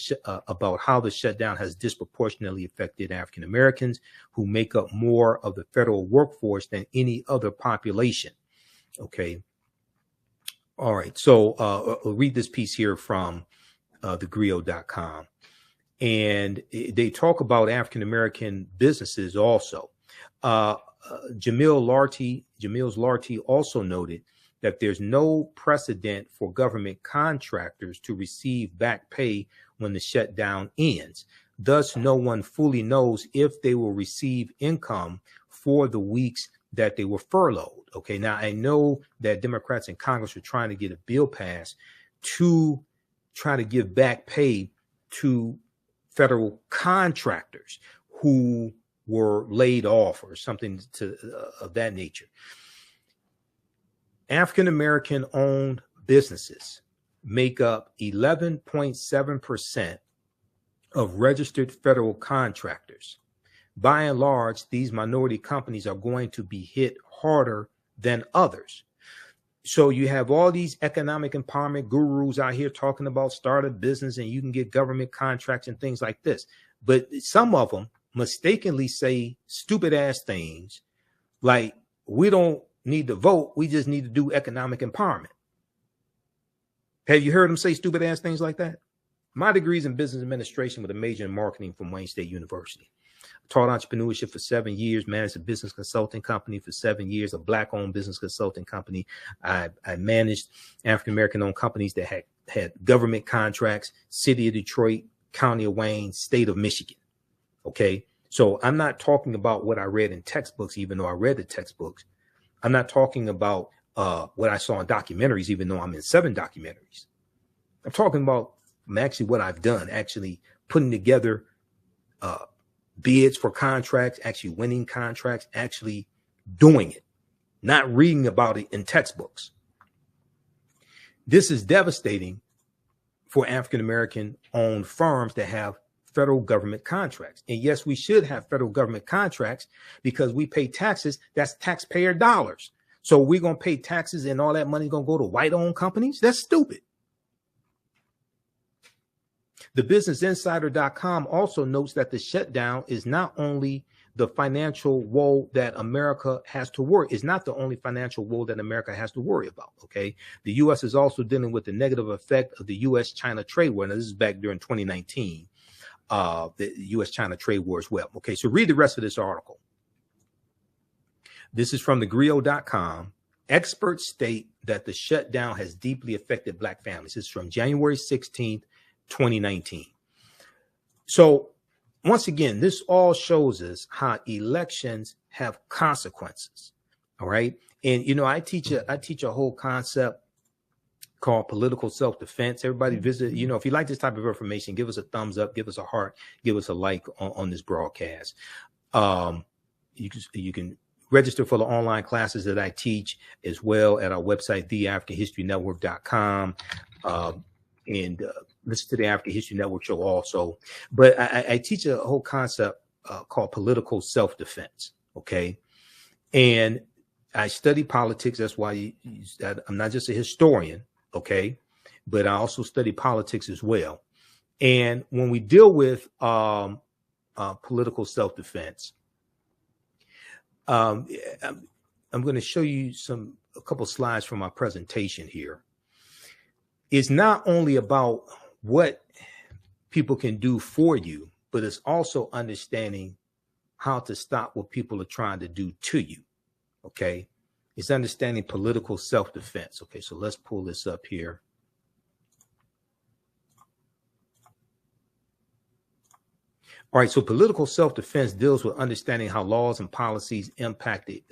A: how the shutdown has disproportionately affected African Americans, who make up more of the federal workforce than any other population. Okay. All right. So I'll read this piece here from thegrio.com. And they talk about African American businesses also. Jamil Larty also noted that there's no precedent for government contractors to receive back pay when the shutdown ends. Thus, no one fully knows if they will receive income for the weeks that they were furloughed. Okay, now I know that Democrats in Congress are trying to get a bill passed to try to give back pay to federal contractors who were laid off or something of that nature. African American owned businesses, make up 11.7% of registered federal contractors. By and large, these minority companies are going to be hit harder than others. So you have all these economic empowerment gurus out here talking about start a business and you can get government contracts and things like this. But some of them mistakenly say stupid ass things like, we don't need to vote, we just need to do economic empowerment. Have you heard them say stupid ass things like that? My degree is in business administration with a major in marketing from Wayne State University. Taught entrepreneurship for 7 years, managed a business consulting company for 7 years, a black-owned business consulting company. I managed African-American owned companies that had government contracts, city of Detroit, county of Wayne, state of Michigan. Okay. So I'm not talking about what I read in textbooks, even though I read the textbooks. I'm not talking about what I saw in documentaries, even though I'm in 7 documentaries. I'm talking about actually what I've done, actually putting together bids for contracts, actually winning contracts, actually doing it, not reading about it in textbooks. This is devastating for African-American owned firms that have federal government contracts. And yes, we should have federal government contracts because we pay taxes. That's taxpayer dollars. So we're going to pay taxes and all that money is going to go to white-owned companies? That's stupid. TheBusinessInsider.com also notes that the shutdown is not only the financial woe that America has to worry. It's not the only financial woe that America has to worry about. Okay. The U.S. is also dealing with the negative effect of the U.S.-China trade war. Now, this is back during 2019, the U.S.-China trade war as well. Okay. So read the rest of this article. This is from thegrio.com. Experts state that the shutdown has deeply affected Black families. This is from January 16th, 2019. So once again, this all shows us how elections have consequences. All right. And, you know, I teach a whole concept called political self-defense. Everybody visit, you know, if you like this type of information, give us a thumbs up, give us a heart, give us a like on this broadcast. You can register for the online classes that I teach as well at our website, TheAfricanHistoryNetwork.com. And listen to the African History Network show also. But I teach a whole concept called political self-defense. Okay. And I study politics. That's why I'm not just a historian. Okay. But I also study politics as well. And when we deal with political self-defense, I'm going to show you a couple slides from my presentation here. It's not only about what people can do for you, but it's also understanding how to stop what people are trying to do to you. Okay. It's understanding political self-defense. Okay. So let's pull this up here. All right. So political self-defense deals with understanding how laws and policies impact the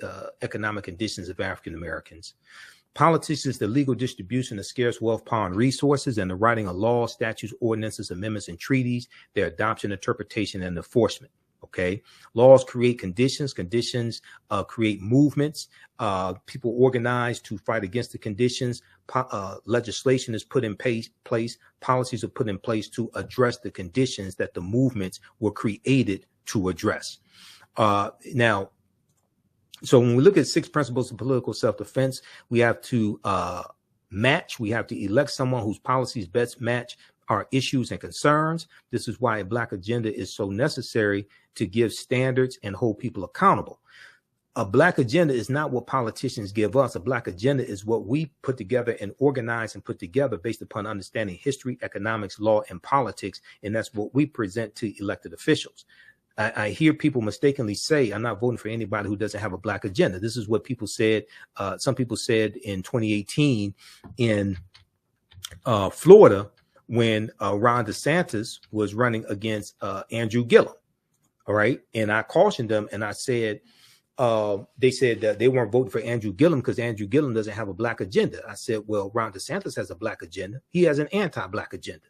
A: economic conditions of African Americans. Politics is the legal distribution of scarce wealth, power, and resources, and the writing of laws, statutes, ordinances, amendments, and treaties, their adoption, interpretation, and enforcement. Okay. Laws create conditions. Conditions create movements. People organize to fight against the conditions. Legislation is put in place. Policies are put in place to address the conditions that the movements were created to address. Now, so when we look at 6 principles of political self-defense, we have to match. We have to elect someone whose policies best match our issues and concerns. This is why a Black agenda is so necessary to give standards and hold people accountable. A Black agenda is not what politicians give us. A Black agenda is what we put together and organize and put together based upon understanding history, economics, law, and politics. And that's what we present to elected officials. I hear people mistakenly say, I'm not voting for anybody who doesn't have a Black agenda. This is what people said. Some people said in 2018 in Florida when Ron DeSantis was running against Andrew Gillum. All right. And I cautioned them and I said, they said that they weren't voting for Andrew Gillum because Andrew Gillum doesn't have a Black agenda. I said, well, Ron DeSantis has a Black agenda. He has an anti-Black agenda.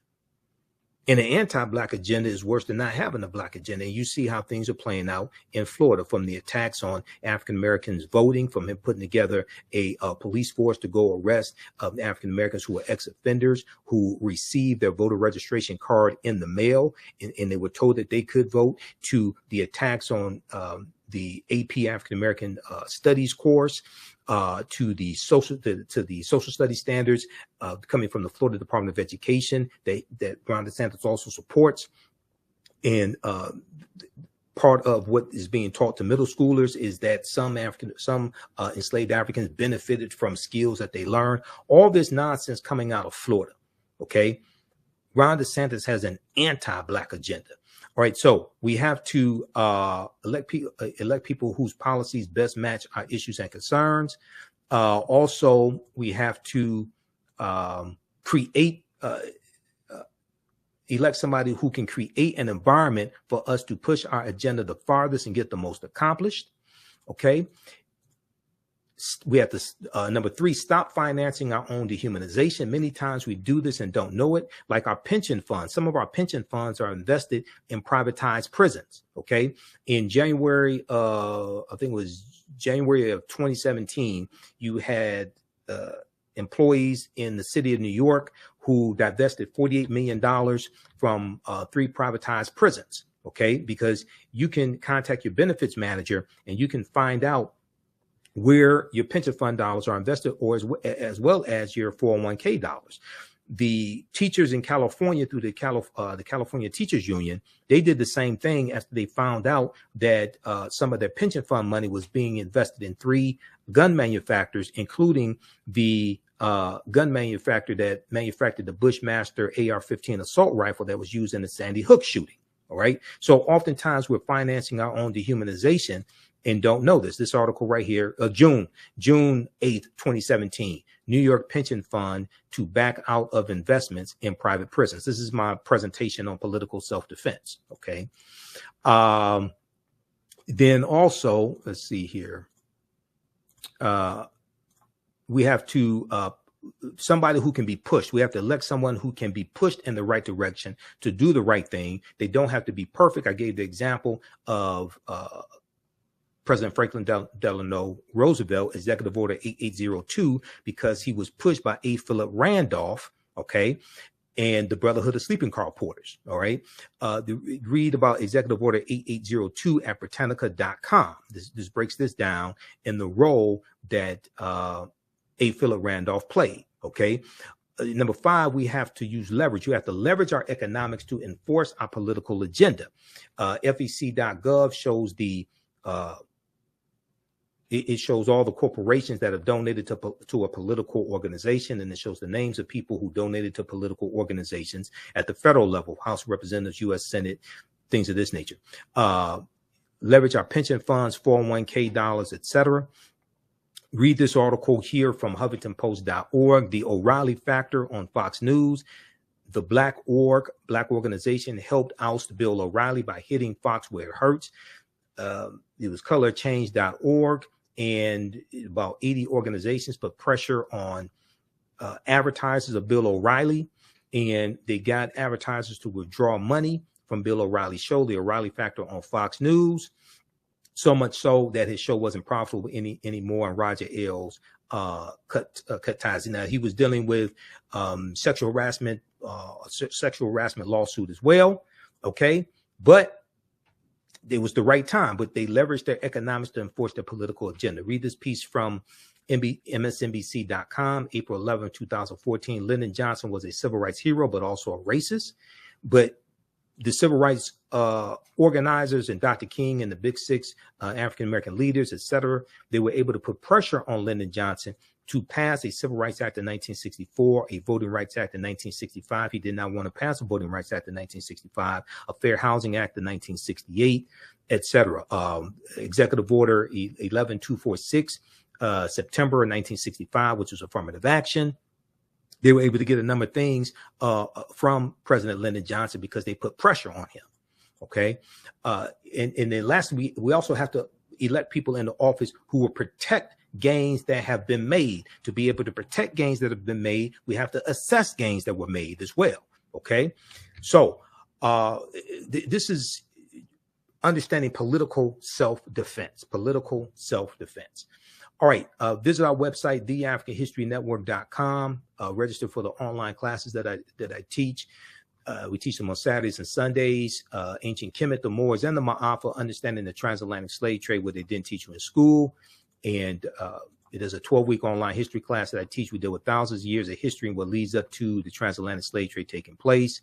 A: And an anti-black agenda is worse than not having a black agenda. And you see how things are playing out in Florida, from the attacks on African-Americans voting, from him putting together a police force to go arrest African-Americans who were ex-offenders who received their voter registration card in the mail, and they were told that they could vote, to the attacks on the AP African-American Studies course, to the social studies standards coming from the Florida Department of Education that Ron DeSantis also supports. And part of what is being taught to middle schoolers is that some enslaved Africans benefited from skills that they learned. All this nonsense coming out of Florida. Okay, Ron DeSantis has an anti-black agenda. All right, so we have to elect people whose policies best match our issues and concerns. Also, we have to elect somebody who can create an environment for us to push our agenda the farthest and get the most accomplished. Okay. We have to, number 3, stop financing our own dehumanization. Many times we do this and don't know it, like our pension funds. Some of our pension funds are invested in privatized prisons. Okay. In January, I think it was January of 2017, you had employees in the city of New York who divested $48 million from 3 privatized prisons. Okay. Because you can contact your benefits manager and you can find out where your pension fund dollars are invested, or as well as your 401k dollars. The teachers in California, through the California Teachers Union, they did the same thing after they found out that some of their pension fund money was being invested in 3 gun manufacturers, including the gun manufacturer that manufactured the Bushmaster AR-15 assault rifle that was used in the Sandy Hook shooting. All right. So oftentimes we're financing our own dehumanization and don't know this. This article right here, June 8th, 2017, New York pension fund to back out of investments in private prisons. This is my presentation on political self-defense. Okay. Then also, let's see here. We have to, somebody who can be pushed. We have to elect someone who can be pushed in the right direction to do the right thing. They don't have to be perfect. I gave the example of, President Franklin Delano Roosevelt, Executive Order 8802, because he was pushed by A. Philip Randolph, okay, and the Brotherhood of Sleeping Car Porters, all right? Read about Executive Order 8802 at Britannica.com. This breaks this down in the role that A. Philip Randolph played, okay? Number 5, we have to use leverage. You have to leverage our economics to enforce our political agenda. FEC.gov shows it shows all the corporations that have donated to a political organization, and it shows the names of people who donated to political organizations at the federal level, House of Representatives, U.S. Senate, things of this nature. Leverage our pension funds, 401k dollars, etc. Read this article here from HuffingtonPost.org, the O'Reilly Factor on Fox News. The Black organization helped oust Bill O'Reilly by hitting Fox where it hurts. It was colorchange.org, and about 80 organizations put pressure on advertisers of Bill O'Reilly, and they got advertisers to withdraw money from Bill O'Reilly's show, The O'Reilly Factor on Fox News, so much so that his show wasn't profitable anymore, and Roger Ailes cut ties. Now, he was dealing with sexual harassment lawsuit as well, okay? But it was the right time, but they leveraged their economics to enforce their political agenda. Read this piece from MSNBC.com, April 11, 2014. Lyndon Johnson was a civil rights hero, but also a racist. But the civil rights organizers and Dr. King and the Big Six African-American leaders, etc., they were able to put pressure on Lyndon Johnson to pass a Civil Rights Act in 1964, a Voting Rights Act in 1965. He did not want to pass a Voting Rights Act in 1965, a Fair Housing Act in 1968, etc. Executive Order 11246, September 1965, which was affirmative action. They were able to get a number of things from President Lyndon Johnson because they put pressure on him. Okay. And then lastly, we also have to elect people into office who will protect gains that have been made. To be able to protect gains that have been made, we have to assess gains that were made as well. Okay, so this is understanding political self-defense. Political self-defense. All right, visit our website, TheAfricanHistoryNetwork.com. Register for the online classes that I teach. We teach them on Saturdays and Sundays. Ancient Kemet, the Moors, and the Ma'afa, understanding the transatlantic slave trade, what they didn't teach you in school. And it is a 12-week online history class that I teach. We deal with thousands of years of history and what leads up to the transatlantic slave trade taking place.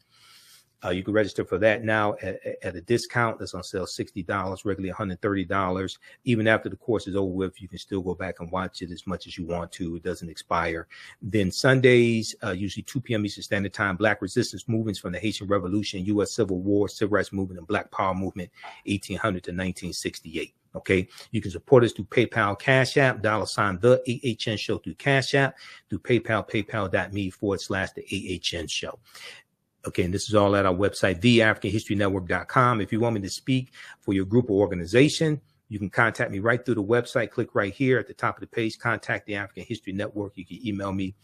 A: You can register for that now at a discount. That's on sale $60, regularly $130. Even after the course is over with, you can still go back and watch it as much as you want to. It doesn't expire. Then Sundays, usually 2 p.m. Eastern Standard Time, Black resistance movements from the Haitian Revolution, U.S. Civil War, Civil Rights Movement, and Black Power Movement, 1800 to 1968. Okay, you can support us through PayPal, Cash App, $ the AHN Show through Cash App, through PayPal, paypal.me/the AHN Show. Okay, and this is all at our website, TheAfricanHistoryNetwork.com. If you want me to speak for your group or organization, you can contact me right through the website. Click right here at the top of the page, contact the African History Network. You can email me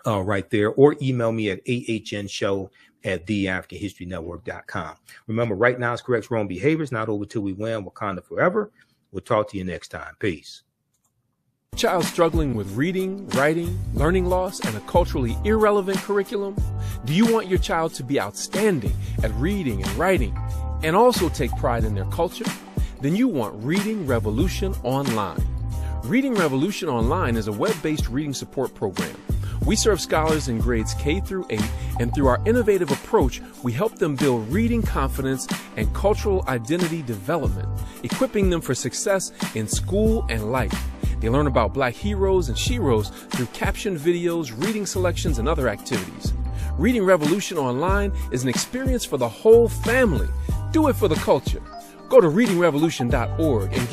A: right there, or email me at ahnshow@TheAfricanHistoryNetwork.com. Remember, right now is correct wrong behaviors, not over till we win. Wakanda forever. We'll talk to you next time. Peace.
I: Child struggling with reading, writing, learning loss, and a culturally irrelevant curriculum? Do you want your child to be outstanding at reading and writing and also take pride in their culture? Then you want Reading Revolution Online. Reading Revolution Online is a web-based reading support program. We serve scholars in grades K through 8, and through our innovative approach, we help them build reading confidence and cultural identity development, equipping them for success in school and life. They learn about Black heroes and sheroes through captioned videos, reading selections, and other activities. Reading Revolution Online is an experience for the whole family. Do it for the culture. Go to readingrevolution.org and